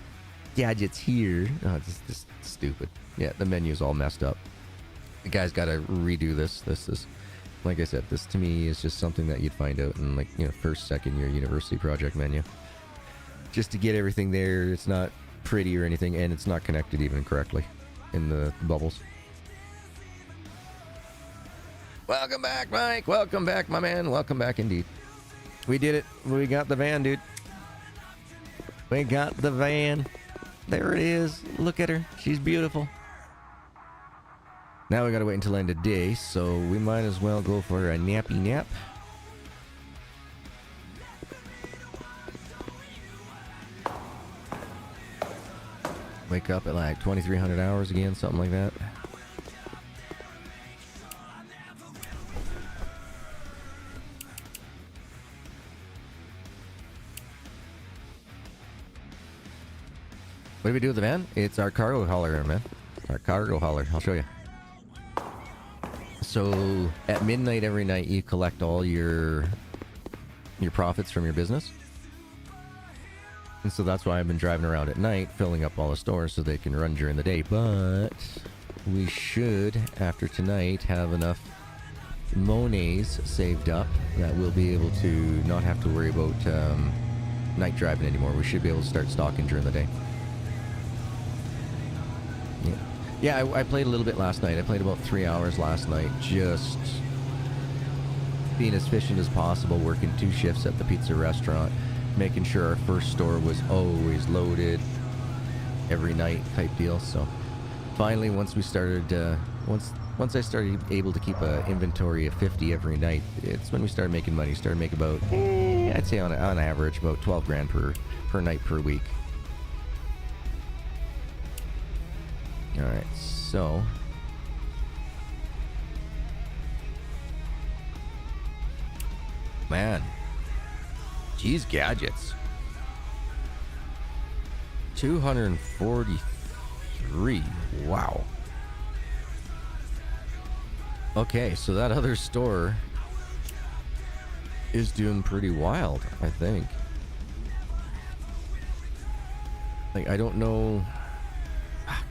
Gadgets here. Oh, it's just stupid. Yeah, the menu's all messed up. The guy's got to redo this. This is, like I said, this to me is just something that you'd find out in, like, you know, first, second year university project menu. Just to get everything there. It's not pretty or anything, and it's not connected even correctly in the bubbles. Welcome back, Mike. Welcome back, my man. Welcome back indeed. We did it. We got the van, dude. We got the van. There it is. Look at her. She's beautiful. Now we gotta wait until end of day, so we might as well go for a nappy nap. Wake up at like 2,300 hours again, something like that. What do we do with the van? It's our cargo hauler, man. Our cargo hauler. I'll show you. So at midnight every night, you collect all your profits from your business. And so that's why I've been driving around at night, filling up all the stores so they can run during the day. But we should, after tonight, have enough monies saved up that we'll be able to not have to worry about night driving anymore. We should be able to start stocking during the day. Yeah, I played a little bit last night. I played about 3 hours last night, just being as efficient as possible, working 2 shifts at the pizza restaurant, making sure our first store was always loaded every night type deal. So finally, once we started, once I started able to keep an inventory of 50 every night, it's when we started making money. Started making about, I'd say on average, about 12 grand per night per week. Alright, so man, geez, gadgets 243. Wow. Okay, so that other store is doing pretty wild, I think. Like, I don't know.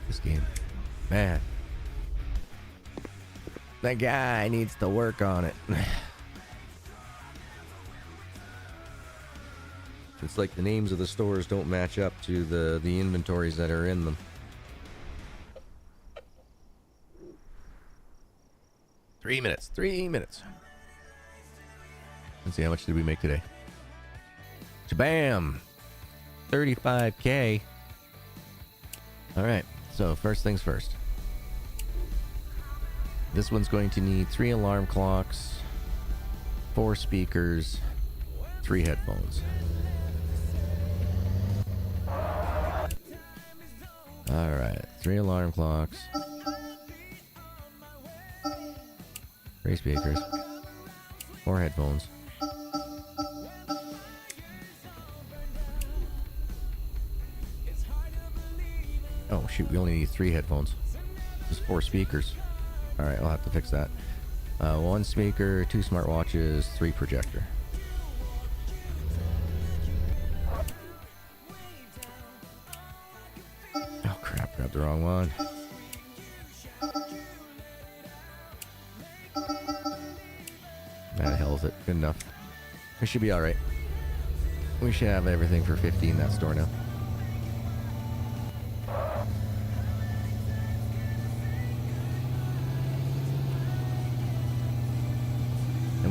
This game, man, that guy needs to work on it. It's like the names of the stores don't match up to the inventories that are in them. Three minutes. Let's see, how much did we make today? Bam, 35K. All right. So first things first. This one's going to need 3 alarm clocks, 4 speakers, 3 headphones. Alright, 3 alarm clocks, 3 speakers, 4 headphones. Oh shoot, we only need 3 headphones. Just 4 speakers. Alright, I'll have to fix that. 1 speaker, 2 smartwatches, 3 projector. Oh crap, grabbed the wrong one. That hell is it. Good enough. We should be alright. We should have everything for 50 in that store now.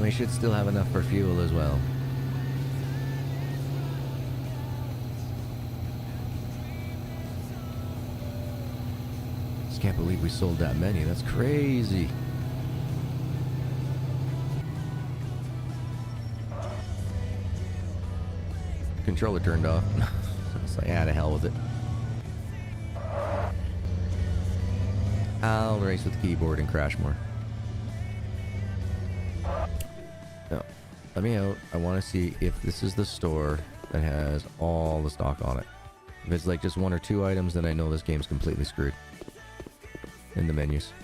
we should still have enough for fuel as well. Just can't believe we sold that many. That's crazy. Controller turned off. It's like, ah, to hell with it. I'll race with the keyboard and crash more. No, let me out. I want to see if this is the store that has all the stock on it. If it's like just one or two items, then I know this game's completely screwed in the menus.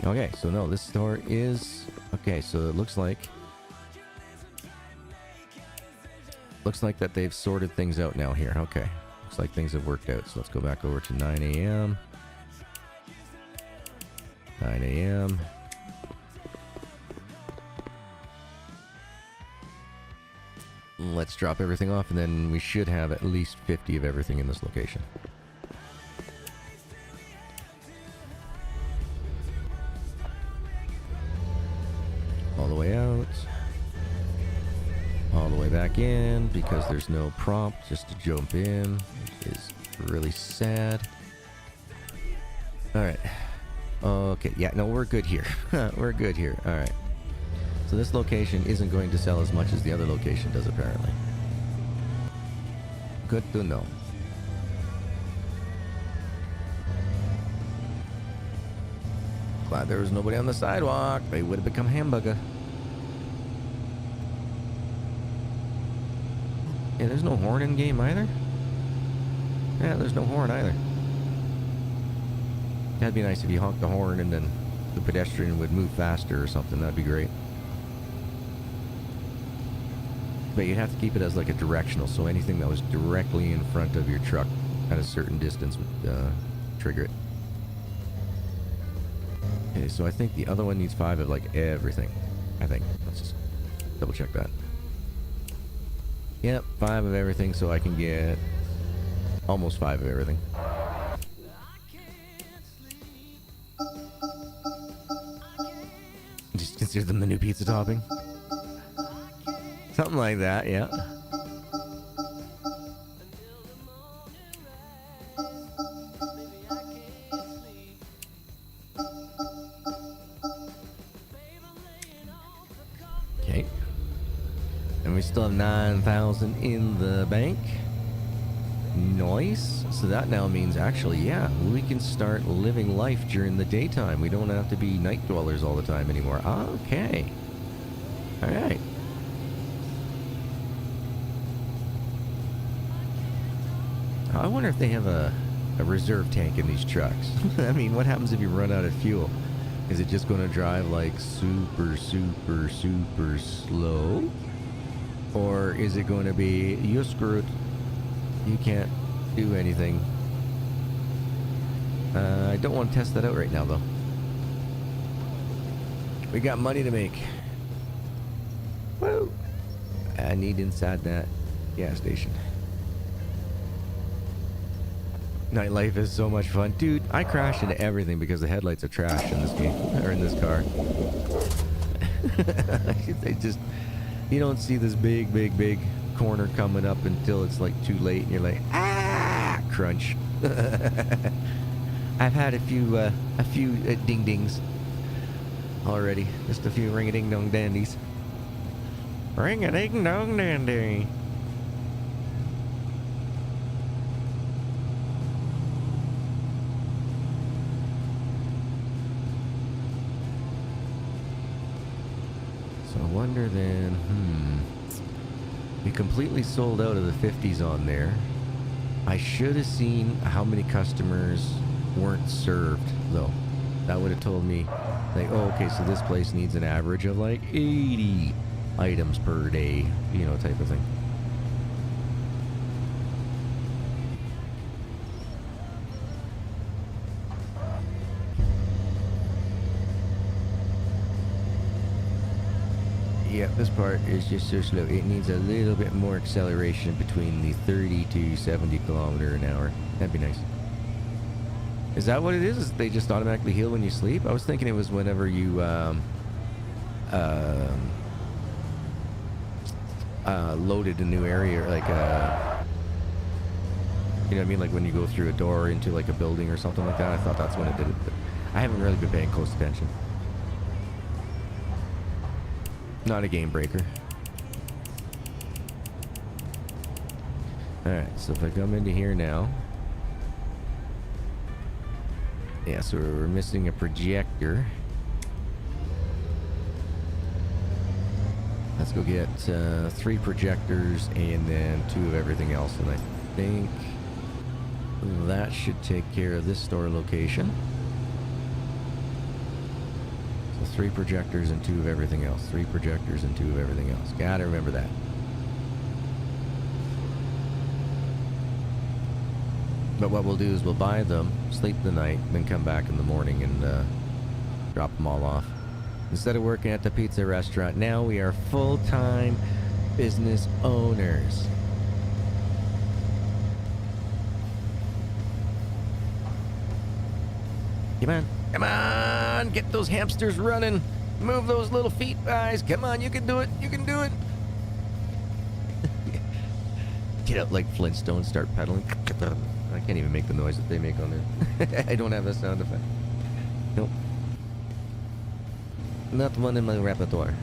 Okay, so no, this store is... Okay, so it looks like that they've sorted things out now here. Okay, looks like things have worked out. So let's go back over to 9 a.m. 9 a.m. Let's drop everything off, and then we should have at least 50 of everything in this location. All the way out. All the way back in, because there's no prompt just to jump in, which is really sad. Alright. Okay, yeah, no, we're good here. We're good here. Alright. So this location isn't going to sell as much as the other location does, apparently. Good to know. Glad there was nobody on the sidewalk. They would have become hamburger. Yeah, there's no horn in game either. Yeah, there's no horn either. That'd be nice if you honked the horn and then the pedestrian would move faster or something. That'd be great. But you'd have to keep it as like a directional, so anything that was directly in front of your truck at a certain distance would trigger it. Okay, so I think the other one needs 5 of like everything. I think. Let's just double check that. Yep, 5 of everything, so I can get almost 5 of everything. Just consider them the new pizza topping. Something like that, yeah. Okay. And we still have 9,000 in the bank. Nice. So that now means actually, yeah, we can start living life during the daytime. We don't have to be night dwellers all the time anymore. Okay. All right. I wonder if they have a reserve tank in these trucks. I mean, what happens if you run out of fuel? Is it just going to drive like super, super, super slow? Or is it going to be, you're screwed, you can't do anything? I don't want to test that out right now, though. We got money to make. Woo! I need inside that gas station. Nightlife is so much fun. Dude, I crash into everything because the headlights are trash in this game, or in this car. They just, you don't see this big, big, big corner coming up until it's like too late and you're like, ah, crunch. I've had a few ding-dings already. Just a few ring-a-ding-dong dandies. Ring-a-ding-dong dandy. I wonder then, we completely sold out of the 50s on there. I should have seen how many customers weren't served, though. That would have told me, like, oh, okay, so this place needs an average of like 80 items per day, you know, type of thing. Yeah, this part is just so slow. It needs a little bit more acceleration between the 30 to 70 kilometer an hour. That'd be nice. Is that what it is? Is they just automatically heal when you sleep? I was thinking it was whenever you loaded a new area, like you know what I mean, like when you go through a door into like a building or something like that. I thought that's when it did it, but I haven't really been paying close attention. Not a game breaker. Alright, so if I come into here now, yeah, so we're missing a projector. Let's go get 3 projectors and then 2 of everything else, and I think that should take care of this store location. So 3 projectors and 2 of everything else. 3 projectors and 2 of everything else. Gotta remember that. But what we'll do is we'll buy them, sleep the night, then come back in the morning and drop them all off. Instead of working at the pizza restaurant, now we are full-time business owners. Come on, come on, get those hamsters running. Move those little feet, guys. Come on, you can do it, you can do it. Get up like Flintstones, start pedaling. I can't even make the noise that they make on there. I don't have a sound effect. Nope. Not one in my repertoire.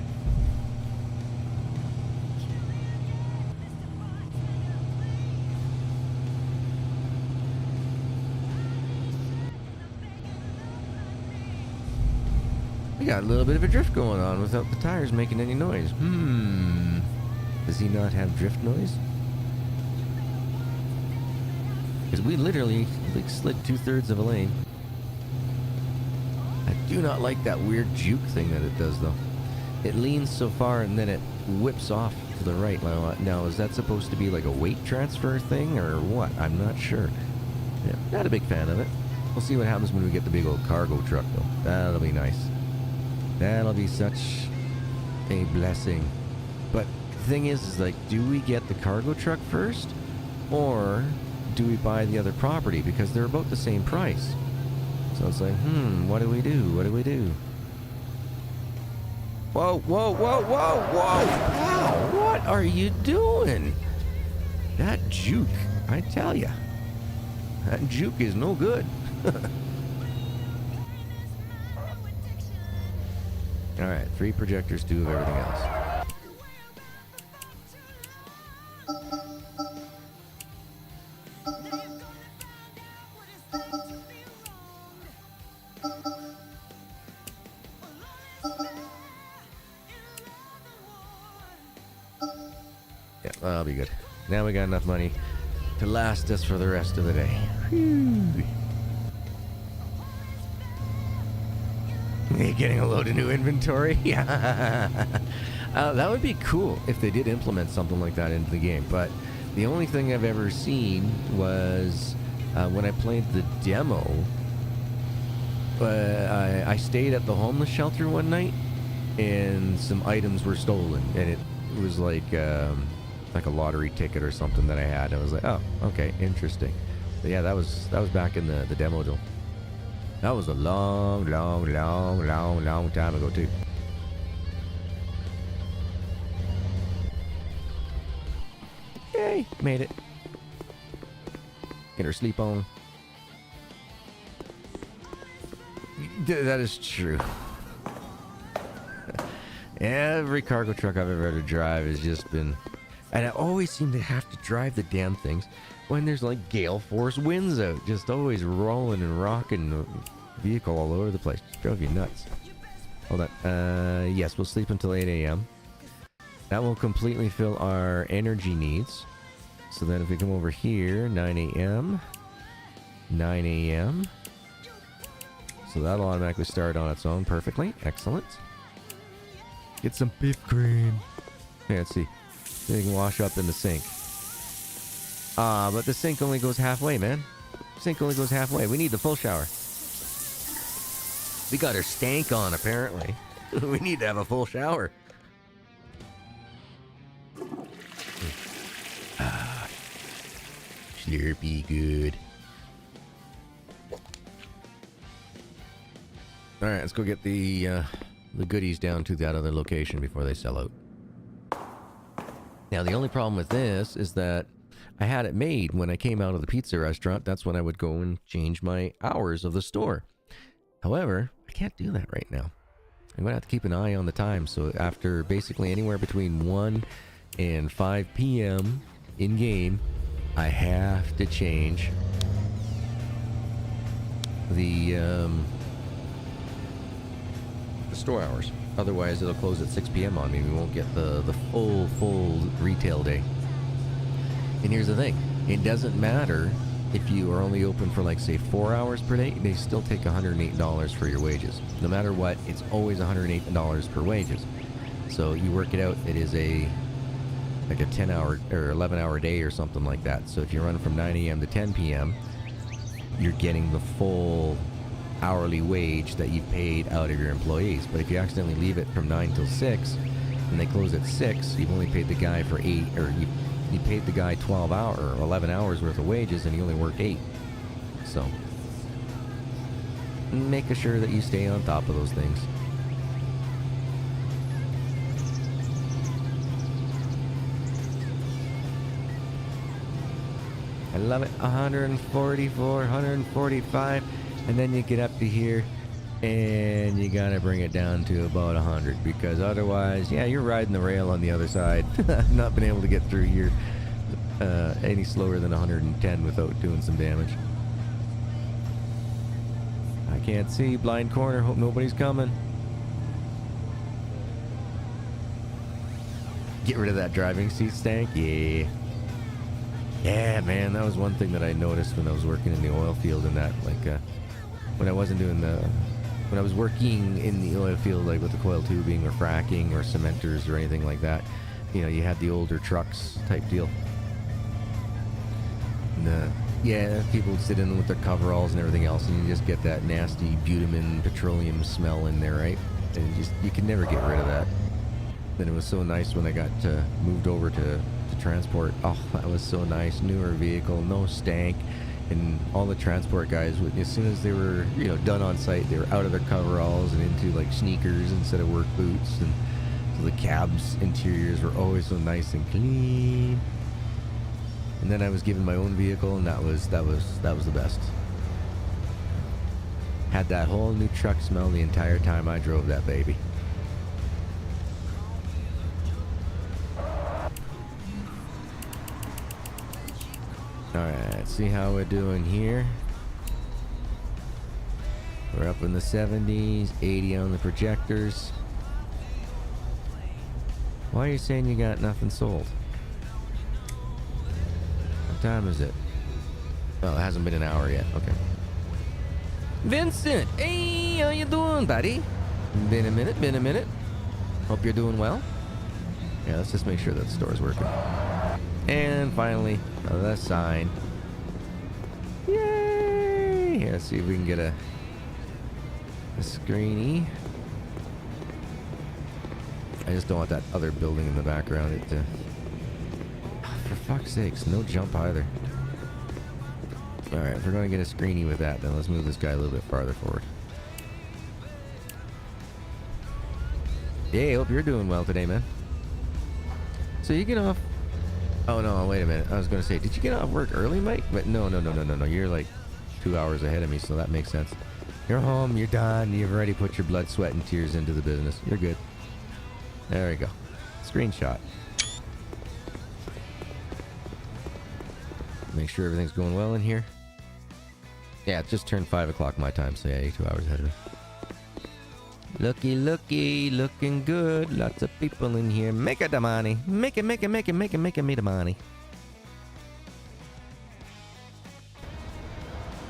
We got a little bit of a drift going on without the tires making any noise. Does he not have drift noise? Because we literally like slid 2/3 of a lane. I do not like that weird juke thing that it does though. It leans so far and then it whips off to the right. Now is that supposed to be like a weight transfer thing or what? I'm not sure. Yeah, not a big fan of it. We'll see what happens when we get the big old cargo truck though. That'll be nice. That'll be such a blessing. But the thing is like, do we get the cargo truck first? Or do we buy the other property? Because they're about the same price. So it's like, what do we do? What do we do? Whoa, whoa, whoa, whoa, whoa! Wow, what are you doing? That juke, I tell ya. That juke is no good. Alright, 3 projectors, 2 of everything else. That'll be good. Now we got enough money to last us for the rest of the day. Whew. Getting a load of new inventory? Yeah. That would be cool if they did implement something like that into the game. But the only thing I've ever seen was when I played the demo. I stayed at the homeless shelter one night and some items were stolen. And it was like a lottery ticket or something that I had. I was like, oh, okay, interesting. But yeah, that was back in the demo though. That was a long time ago too. Yay, made it. Get her sleep on. That is true. Every cargo truck I've ever had to drive has just been... And I always seem to have to drive the damn things when there's like gale force winds out. Just always rolling and rocking the vehicle all over the place. Just drove you nuts. Hold on. Yes, we'll sleep until 8 a.m. That will completely fill our energy needs. So then if we come over here, 9 a.m. 9 a.m. So that'll automatically start on its own perfectly. Excellent. Get some beef cream. Okay, let's see. So you can wash up in the sink. But the sink only goes halfway, man. Sink only goes halfway. We need the full shower. We got our stank on, apparently. We need to have a full shower. Slurpee good. Alright, let's go get the the goodies down to that other location before they sell out. Now, the only problem with this is that I had it made when I came out of the pizza restaurant. That's when I would go and change my hours of the store. However, I can't do that right now. I'm going to have to keep an eye on the time. So after basically anywhere between 1 and 5 p.m. in-game, I have to change the store hours. Otherwise, it'll close at 6 p.m. on me. We won't get the full retail day. And here's the thing. It doesn't matter if you are only open for, like, say, 4 hours per day. They still take $108 for your wages. No matter what, it's always $108 per wages. So you work it out, it is like a 10-hour or 11-hour day or something like that. So if you run from 9 a.m. to 10 p.m., you're getting the full hourly wage that you've paid out of your employees. But if you accidentally leave it from 9 till 6 and they close at 6, you've only paid the guy for 8, or you paid the guy 12 hours or 11 hours worth of wages and he only worked 8. So make sure that you stay on top of those things. I love it. 144, 145, and then you get up to here and you gotta bring it down to about 100, because otherwise, yeah, you're riding the rail on the other side. I've not been able to get through here any slower than 110 without doing some damage. I can't see. Blind corner. Hope nobody's coming. Get rid of that driving seat stank. Yeah. Yeah, man, that was one thing that I noticed when I was working in the oil field, and that, like, when I wasn't doing when I was working in the oil field, like with the coil tubing or fracking or cementers or anything like that, you know, you had the older trucks type deal. And, yeah, people would sit in with their coveralls and everything else, and you just get that nasty butamin petroleum smell in there, right? And you can never get rid of that. Then it was so nice when I got moved over to transport. Oh, that was so nice. Newer vehicle, no stank. And all the transport guys, as soon as they were, you know, done on site, they were out of their coveralls and into like sneakers instead of work boots. And so the cabs interiors were always so nice and clean. And then I was given my own vehicle, and that was the best. Had that whole new truck smell the entire time I drove that baby. Alright, let's see how we're doing here. We're up in the 70s, 80 on the projectors. Why are you saying you got nothing sold? What time is it? Oh, it hasn't been an hour yet. Okay. Vincent! Hey, how you doing, buddy? Been a minute. Hope you're doing well. Yeah, let's just make sure that the store's working. And finally, the sign. Yay! Here, let's see if we can get a screeny. I just don't want that other building in the background. For fuck's sakes, no jump either. Alright, if we're going to get a screeny with that, then let's move this guy a little bit farther forward. Hey, hope you're doing well today, man. So you get off... Oh, no, wait a minute. I was going to say, did you get off work early, Mike? But no. You're like 2 hours ahead of me, so that makes sense. You're home, you're done, you've already put your blood, sweat, and tears into the business. You're good. There we go. Screenshot. Make sure everything's going well in here. Yeah, it just turned 5 o'clock my time, so yeah, you're 2 hours ahead of me. Looky, looking good. Lots of people in here. Make it the money. Make it me the money.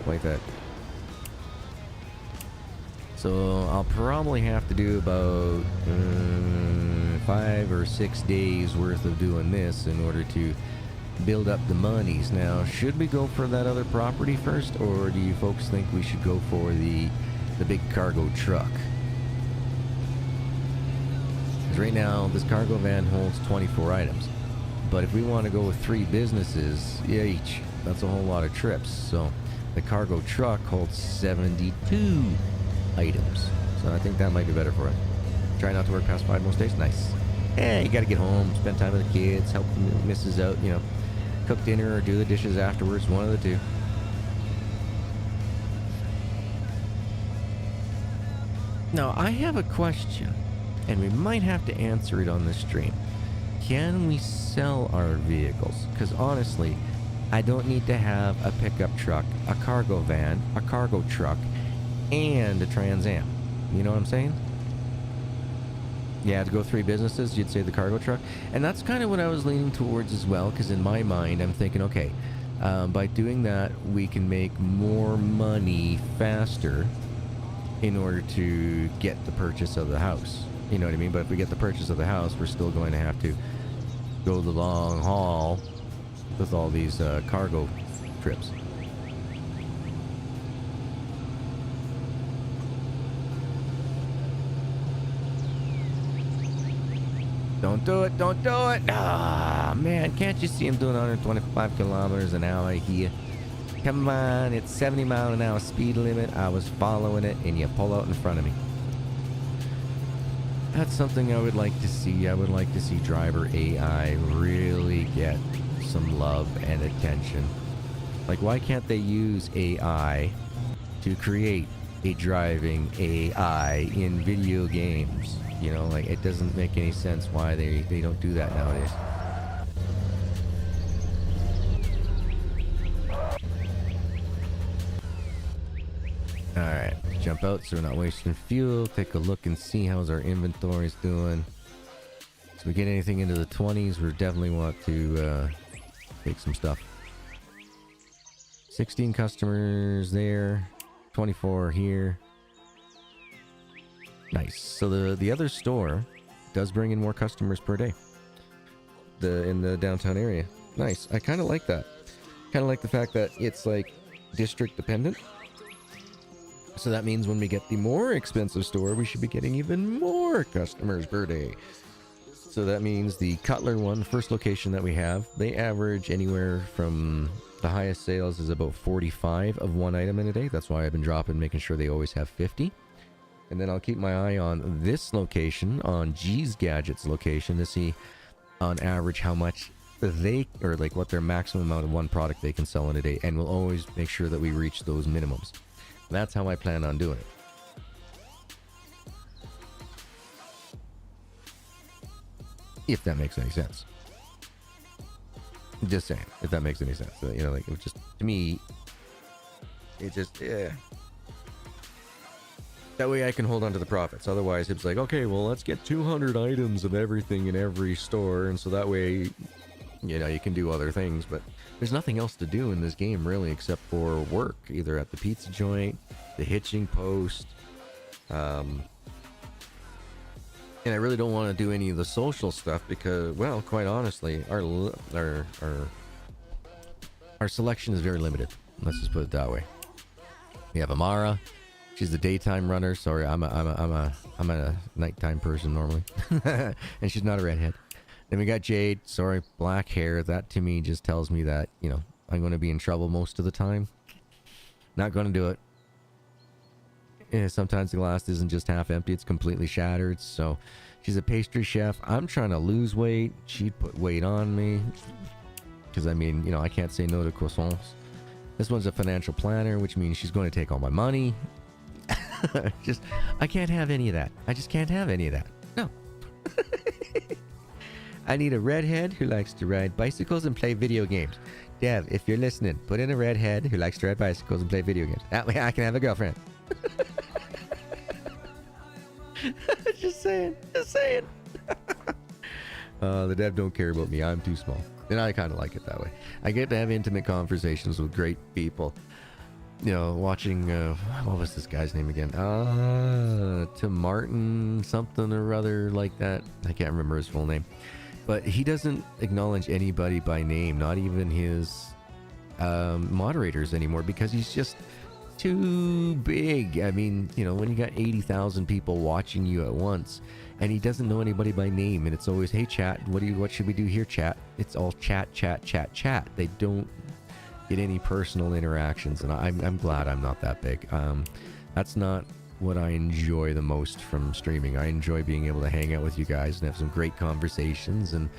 Like that. So I'll probably have to do about 5 or 6 days worth of doing this in order to build up the monies. Now, should we go for that other property first, or do you folks think we should go for the big cargo truck? Because right now, this cargo van holds 24 items. But if we want to go with 3 businesses each, that's a whole lot of trips. So the cargo truck holds 72 items. So I think that might be better for us. Try not to work past 5 most days. Nice. You gotta get home, spend time with the kids, help the missus out, cook dinner or do the dishes afterwards, one of the two. Now, I have a question, and we might have to answer it on the stream. Can we sell our vehicles? Because honestly, I don't need to have a pickup truck, a cargo van, a cargo truck, and a Trans Am. You know what I'm saying? Yeah, to go 3 businesses, you'd say the cargo truck. And that's kind of what I was leaning towards as well, because in my mind, I'm thinking, okay, by doing that, we can make more money faster in order to get the purchase of the house. You know what I mean? But if we get the purchase of the house, we're still going to have to go the long haul with all these cargo trips. Don't do it, don't do it. Ah, man, can't you see him doing 125 kilometers an hour here? Come on, it's 70 mile an hour speed limit. I was following it, and you pull out in front of me. That's something I would like to see. I would like to see driver AI really get some love and attention. Like, why can't they use AI to create a driving AI in video games? You know, like, it doesn't make any sense why they don't do that nowadays. Alright, jump out so we're not wasting fuel. Take a look and see how's our inventory's doing. So we get anything into the 20s, we definitely want to take some stuff. 16 customers there, 24 here. Nice. So the other store does bring in more customers per day. In the downtown area. Nice. I kind of like that. Kind of like the fact that it's like district dependent. So that means when we get the more expensive store, we should be getting even more customers per day. So that means the Cutler one, the first location that we have, they average anywhere from the highest sales is about 45 of one item in a day. That's why I've been dropping, making sure they always have 50. And then I'll keep my eye on this location, on G's Gadgets location, to see on average how much they, or like what their maximum amount of one product they can sell in a day. And we'll always make sure that we reach those minimums. That's how I plan on doing it. If that makes any sense. Just saying, if that makes any sense. You know, like, it just, to me, it just, yeah. That way I can hold on to the profits. Otherwise, it's like, okay, well, let's get 200 items of everything in every store. And so that way, you know, you can do other things. But there's nothing else to do in this game, really, except for work. Either at the pizza joint, the hitching post. And I really don't want to do any of the social stuff because, well, quite honestly, our selection is very limited. Let's just put it that way. We have Amara. She's the daytime runner. Sorry, I'm a nighttime person normally. And she's not a redhead. Then we got Jade. Sorry, black hair. That to me just tells me that, you know, I'm going to be in trouble most of the time. Not going to do it. Yeah, sometimes the glass isn't just half empty, it's completely shattered. So she's a pastry chef. I'm trying to lose weight. She'd put weight on me. Because, I mean, you know, I can't say no to croissants. This one's a financial planner, which means she's going to take all my money. I can't have any of that. I just can't have any of that. No. I need a redhead who likes to ride bicycles and play video games. Dev, if you're listening, put in a redhead who likes to ride bicycles and play video games. That way I can have a girlfriend. Just saying. The dev don't care about me. I'm too small. And I kind of like it that way. I get to have intimate conversations with great people. You know, watching, what was this guy's name again? Tim Martin, something or other like that. I can't remember his full name. But he doesn't acknowledge anybody by name, not even his moderators anymore, because he's just too big. I mean, you know, when you got 80,000 people watching you at once, and he doesn't know anybody by name, and it's always, hey chat, what should we do here, chat? It's all chat. They don't get any personal interactions, and I'm glad I'm not that big. That's not what I enjoy the most from streaming. I enjoy being able to hang out with you guys and have some great conversations and,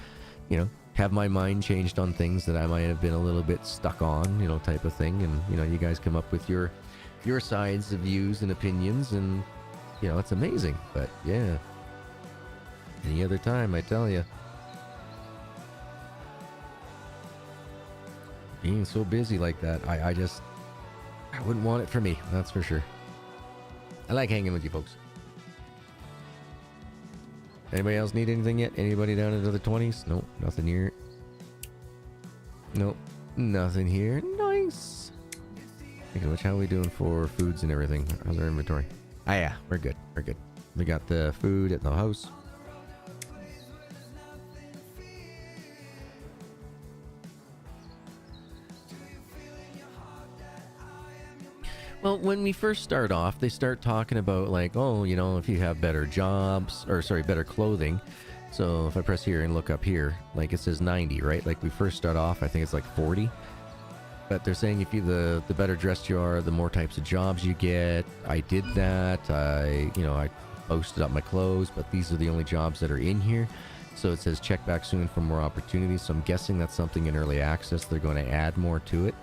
you know, have my mind changed on things that I might have been a little bit stuck on, you know, type of thing. And, you know, you guys come up with your sides of views and opinions, and, you know, it's amazing. But, yeah. Any other time, I tell you. Being so busy like that, I wouldn't want it for me, that's for sure. I like hanging with you folks. Anybody else need anything yet? Anybody down into the 20s? Nope, nothing here. Nope, nothing here. Nice. Speaking of which, how are we doing for foods and everything? How's our inventory? Ah, yeah, we're good. We're good. We got the food at the house. Well, when we first start off, they start talking about like, oh, you know, if you have better jobs, or sorry, better clothing. So if I press here and look up here, like it says 90, right? Like we first start off, I think it's like 40. But they're saying if you, the better dressed you are, the more types of jobs you get. I did that. I posted up my clothes, but these are the only jobs that are in here. So it says check back soon for more opportunities. So I'm guessing that's something in early access. They're going to add more to it.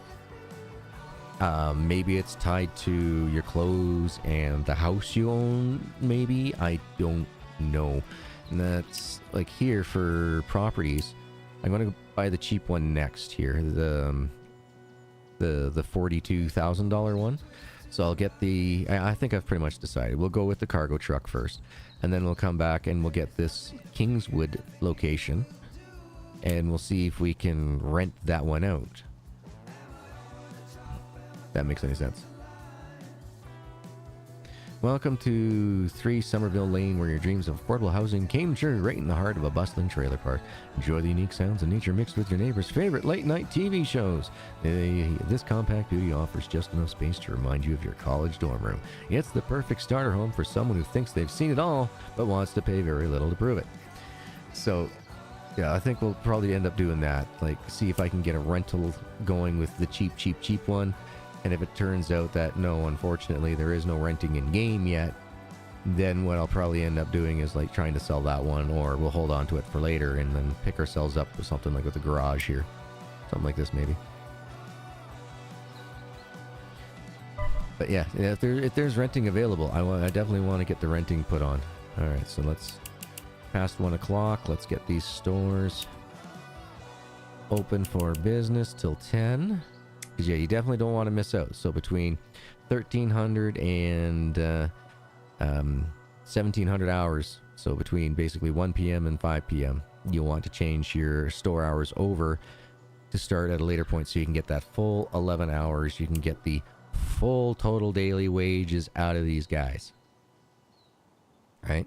Maybe it's tied to your clothes and the house you own, maybe. I don't know. And that's like here for properties. I'm going to buy the cheap one next here. The $42,000 one. So I'll get the... I think I've pretty much decided. We'll go with the cargo truck first. And then we'll come back and we'll get this Kingswood location. And we'll see if we can rent that one out. That makes any sense. Welcome to 3 Somerville Lane, where your dreams of affordable housing came true right in the heart of a bustling trailer park. Enjoy the unique sounds and nature mixed with your neighbor's favorite late-night TV shows. This compact beauty offers just enough space to remind you of your college dorm room. It's the perfect starter home for someone who thinks they've seen it all, but wants to pay very little to prove it. So, yeah, I think we'll probably end up doing that. Like, see if I can get a rental going with the cheap one. And if it turns out that no, unfortunately, there is no renting in game yet, then what I'll probably end up doing is like trying to sell that one, or we'll hold on to it for later and then pick ourselves up with something like with a garage here. Something like this, maybe. But yeah, if there's renting available, I definitely want to get the renting put on. All right, so let's past 1 o'clock. Let's get these stores open for business till 10. Because yeah, you definitely don't want to miss out. So between 1,300 and 1,700 hours, so between basically 1 p.m. and 5 p.m., you'll want to change your store hours over to start at a later point so you can get that full 11 hours. You can get the full total daily wages out of these guys. Right?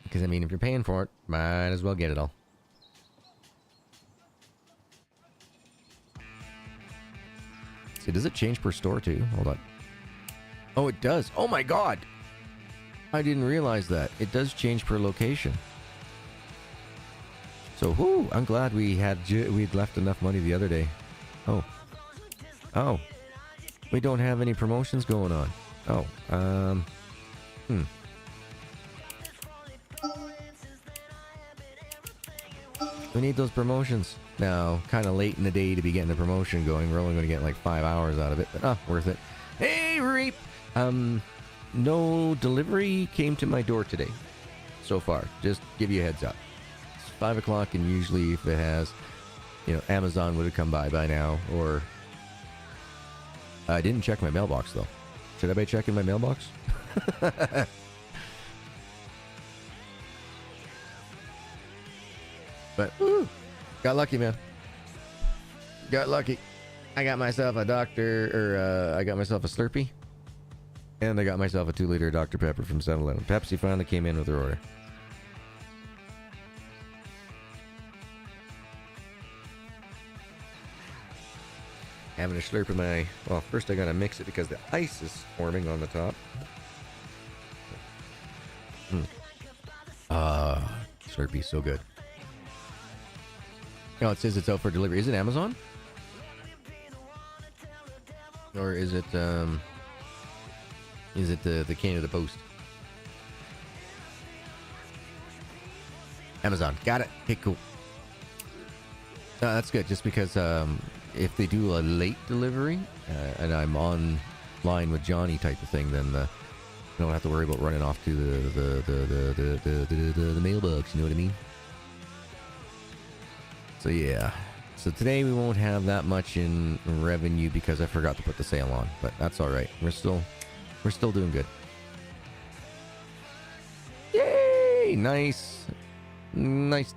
Because, I mean, if you're paying for it, might as well get it all. See, does it change per store too? Hold on. Oh, it does. Oh my god! I didn't realize that. It does change per location. So, whoo! I'm glad we'd left enough money the other day. Oh. Oh. We don't have any promotions going on. Oh. We need those promotions. Now, kind of late in the day to be getting the promotion going. We're only going to get like 5 hours out of it, but worth it. Hey, Reap! No delivery came to my door today so far. Just give you a heads up. It's 5 o'clock, and usually if it has, you know, Amazon would have come by now, or... I didn't check my mailbox, though. Should I be checking my mailbox? But, woo! Got lucky, man. Got lucky. I got myself a I got myself a Slurpee. And I got myself a 2-liter Dr. Pepper from 7-Eleven. Pepsi finally came in with their order. Having a slurp in my... Well, first I gotta mix it because the ice is forming on the top. Slurpee's so good. Oh, it says it's out for delivery. Is it Amazon? Or is it the Canada Post? Amazon. Got it. Okay, cool. That's good, just because if they do a late delivery and I'm online with Johnny type of thing, then I don't have to worry about running off to the mailbox, you know what I mean? So yeah. So today we won't have that much in revenue because I forgot to put the sale on, but that's all right. We're still doing good. Yay! Nice,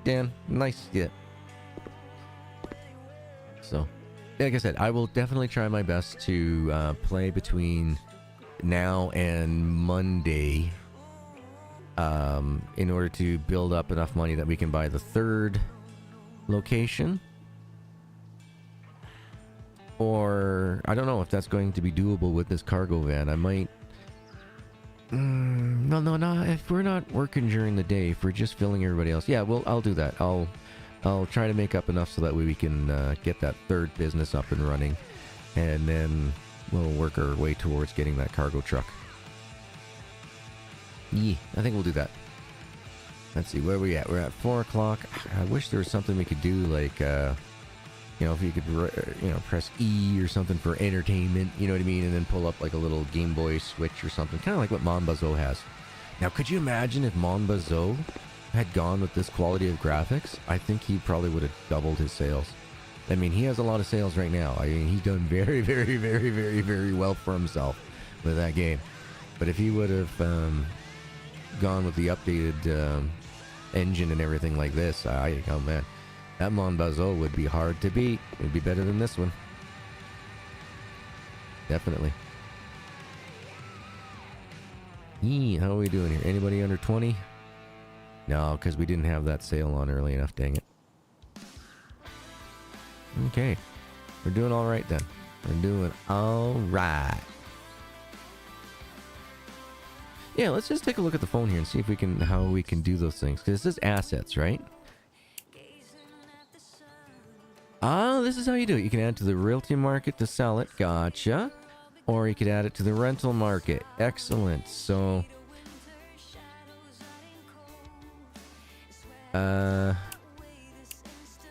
Dan. Nice, yeah. So, like I said, I will definitely try my best to play between now and Monday, in order to build up enough money that we can buy the third location. Or, I don't know if that's going to be doable with this cargo van. I might... No. If we're not working during the day, if we're just filling everybody else... Yeah, well, I'll do that. I'll try to make up enough so that way we can get that third business up and running. And then we'll work our way towards getting that cargo truck. Yeah, I think we'll do that. Let's see, where are we at? We're at 4 o'clock. I wish there was something we could do, like... you know, if you could, press E or something for entertainment, you know what I mean? And then pull up like a little Game Boy Switch or something. Kind of like what Monbazo has. Now, could you imagine if Monbazo had gone with this quality of graphics? I think he probably would have doubled his sales. I mean, he has a lot of sales right now. I mean, he's done very, very, very, very, very well for himself with that game. But if he would have gone with the updated engine and everything like this, oh man. That Monbazo would be hard to beat. It'd be better than this one. Definitely. How are we doing here? Anybody under 20? No, because we didn't have that sale on early enough, dang it. Okay. We're doing all right then. We're doing all right. Yeah, let's just take a look at the phone here and see if we can, how we can do those things. Because this is assets, right? Ah, this is how you do it. You can add to the realty market to sell it. Gotcha. Or you could add it to the rental market. Excellent. So, but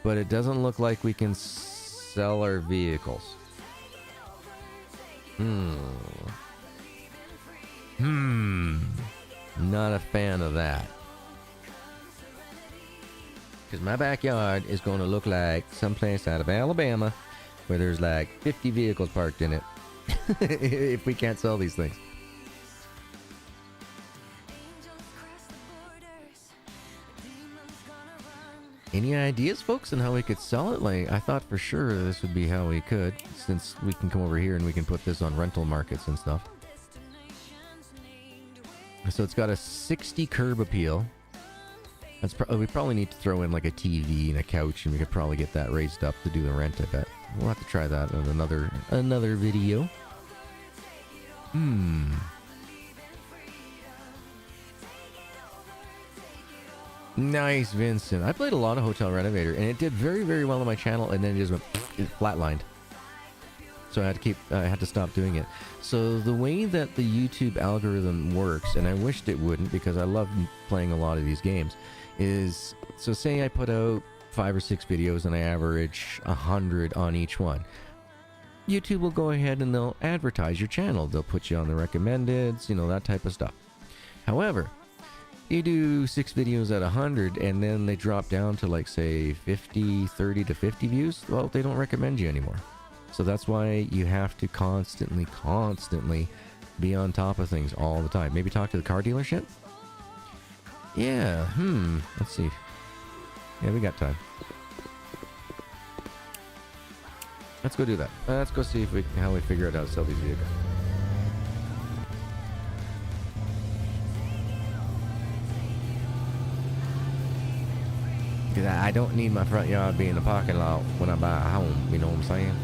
it doesn't look like we can sell our vehicles. Not a fan of that. Because my backyard is going to look like someplace out of Alabama where there's like 50 vehicles parked in it. If we can't sell these things. Any ideas, folks, on how we could sell it? Like, I thought for sure this would be how we could, since we can come over here and we can put this on rental markets and stuff. So it's got a 60 curb appeal. We probably need to throw in like a TV and a couch, and we could probably get that raised up to do the rent, I bet. We'll have to try that in another video. Nice, Vincent. I played a lot of Hotel Renovator, and it did very, very well on my channel, and then it just went flatlined. So I had to stop doing it. So the way that the YouTube algorithm works, and I wished it wouldn't because I love playing a lot of these games, is, so say I put out 5 or 6 videos and I average 100 on each one. YouTube will go ahead and they'll advertise your channel. They'll put you on the recommendeds, you know, that type of stuff. However, you do 6 videos at 100 and then they drop down to like say 30 to 50 views. Well, they don't recommend you anymore. So that's why you have to constantly be on top of things all the time. Maybe talk to the car dealership? Yeah, let's see. Yeah, we got time. Let's go do that. Let's go see if how we figure out how to sell these vehicles. Because I don't need my front yard being a parking lot when I buy a home, you know what I'm saying?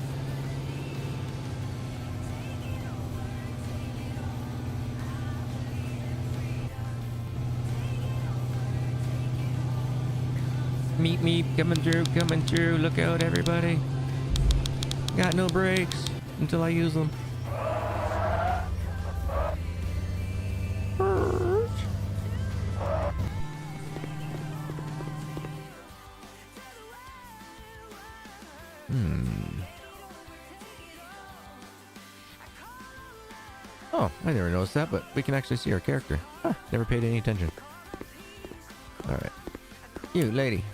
Meep, coming through, look out everybody. Got no brakes until I use them. Oh, I never noticed that, but we can actually see our character. Huh, never paid any attention. Alright. You, lady.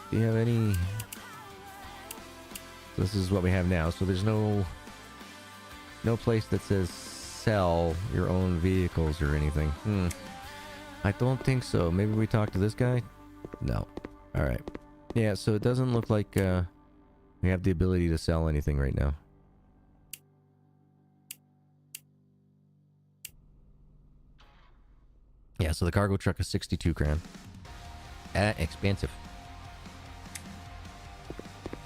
Do you have any... So this is what we have now. So there's no place that says sell your own vehicles or anything. I don't think so. Maybe we talk to this guy? No. Alright. Yeah, so it doesn't look like we have the ability to sell anything right now. Yeah, so the cargo truck is 62 grand. Expensive.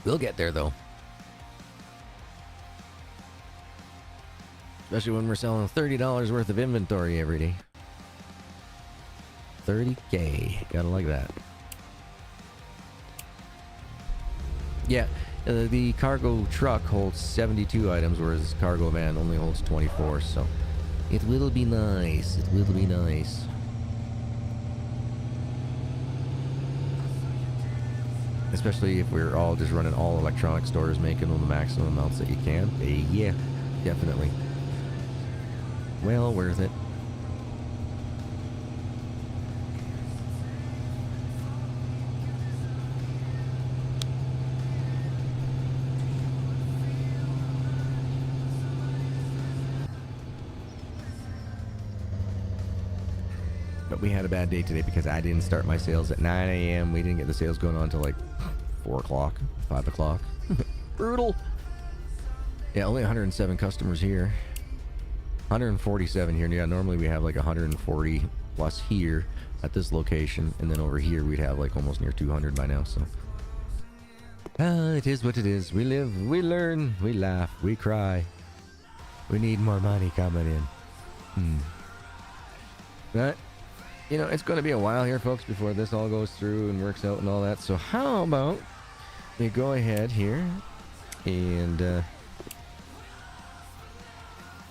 We'll get there, though. Especially when we're selling $30 worth of inventory every day. 30K. Gotta like that. Yeah, the cargo truck holds 72 items, whereas cargo van only holds 24, so... It will be nice. It will be nice. Especially if we're all just running all electronic stores, making them the maximum amounts that you can. Yeah, definitely. Well worth it. But we had a bad day today because I didn't start my sales at 9 a.m. We didn't get the sales going on until like 4 o'clock, 5 o'clock. Brutal. Yeah, only 107 customers here. 147 here. Yeah, normally we have like 140 plus here at this location. And then over here we'd have like almost near 200 by now. So it is what it is. We live, we learn, we laugh, we cry. We need more money coming in. But, you know, it's going to be a while here, folks, before this all goes through and works out and all that. So how about we go ahead here and,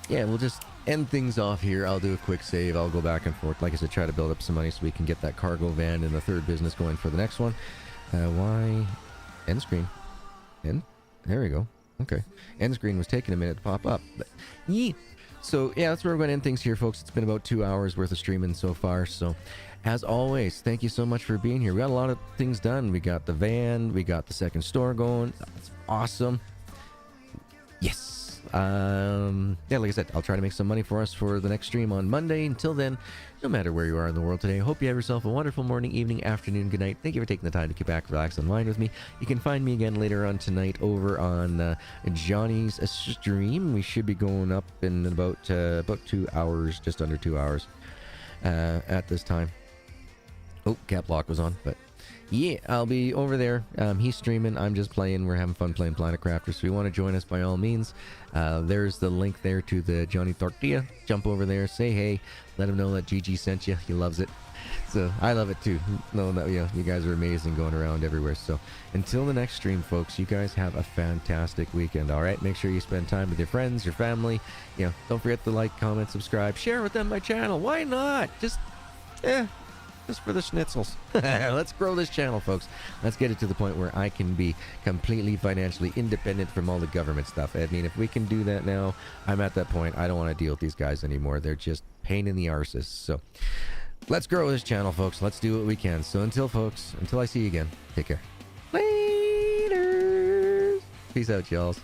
yeah, we'll just end things off here. I'll do a quick save. I'll go back and forth. Like I said, try to build up some money so we can get that cargo van and the third business going for the next one. Why? End screen. End? There we go. Okay. End screen was taking a minute to pop up. But, yeah. So, yeah, that's where we're going to end things here, folks. It's been about 2 hours worth of streaming so far. So, as always, thank you so much for being here. We got a lot of things done. We got the van. We got the second store going. That's awesome. Yes. Yeah, like I said, I'll try to make some money for us for the next stream on Monday. Until then, no matter where you are in the world today, I hope you have yourself a wonderful morning, evening, afternoon, good night. Thank you for taking the time to get back, relax, and unwind with me. You can find me again later on tonight over on Johnny's stream. We should be going up in about 2 hours, just under 2 hours at this time. Oh, cap lock was on, but yeah, I'll be over there. He's streaming. I'm just playing. We're having fun playing Planet Crafter. So if you want to join us, by all means, there's the link there to the Johnny Tortilla. Jump over there, say hey, let him know that GG sent you. He loves it. So I love it too. No, that, you know, you guys are amazing going around everywhere. So until the next stream, folks, you guys have a fantastic weekend. All right, make sure you spend time with your friends, your family. You know, don't forget to like, comment, subscribe, share with them my channel. Why not? Just for the schnitzels. Let's grow this channel, folks. Let's get it to the point where I can be completely financially independent from all the government stuff. I mean, if we can do that now, I'm at that point. I don't want to deal with these guys anymore. They're just pain in the arses. So let's grow this channel, folks. Let's do what we can. So until I see you again, take care. Later. Peace out, y'all.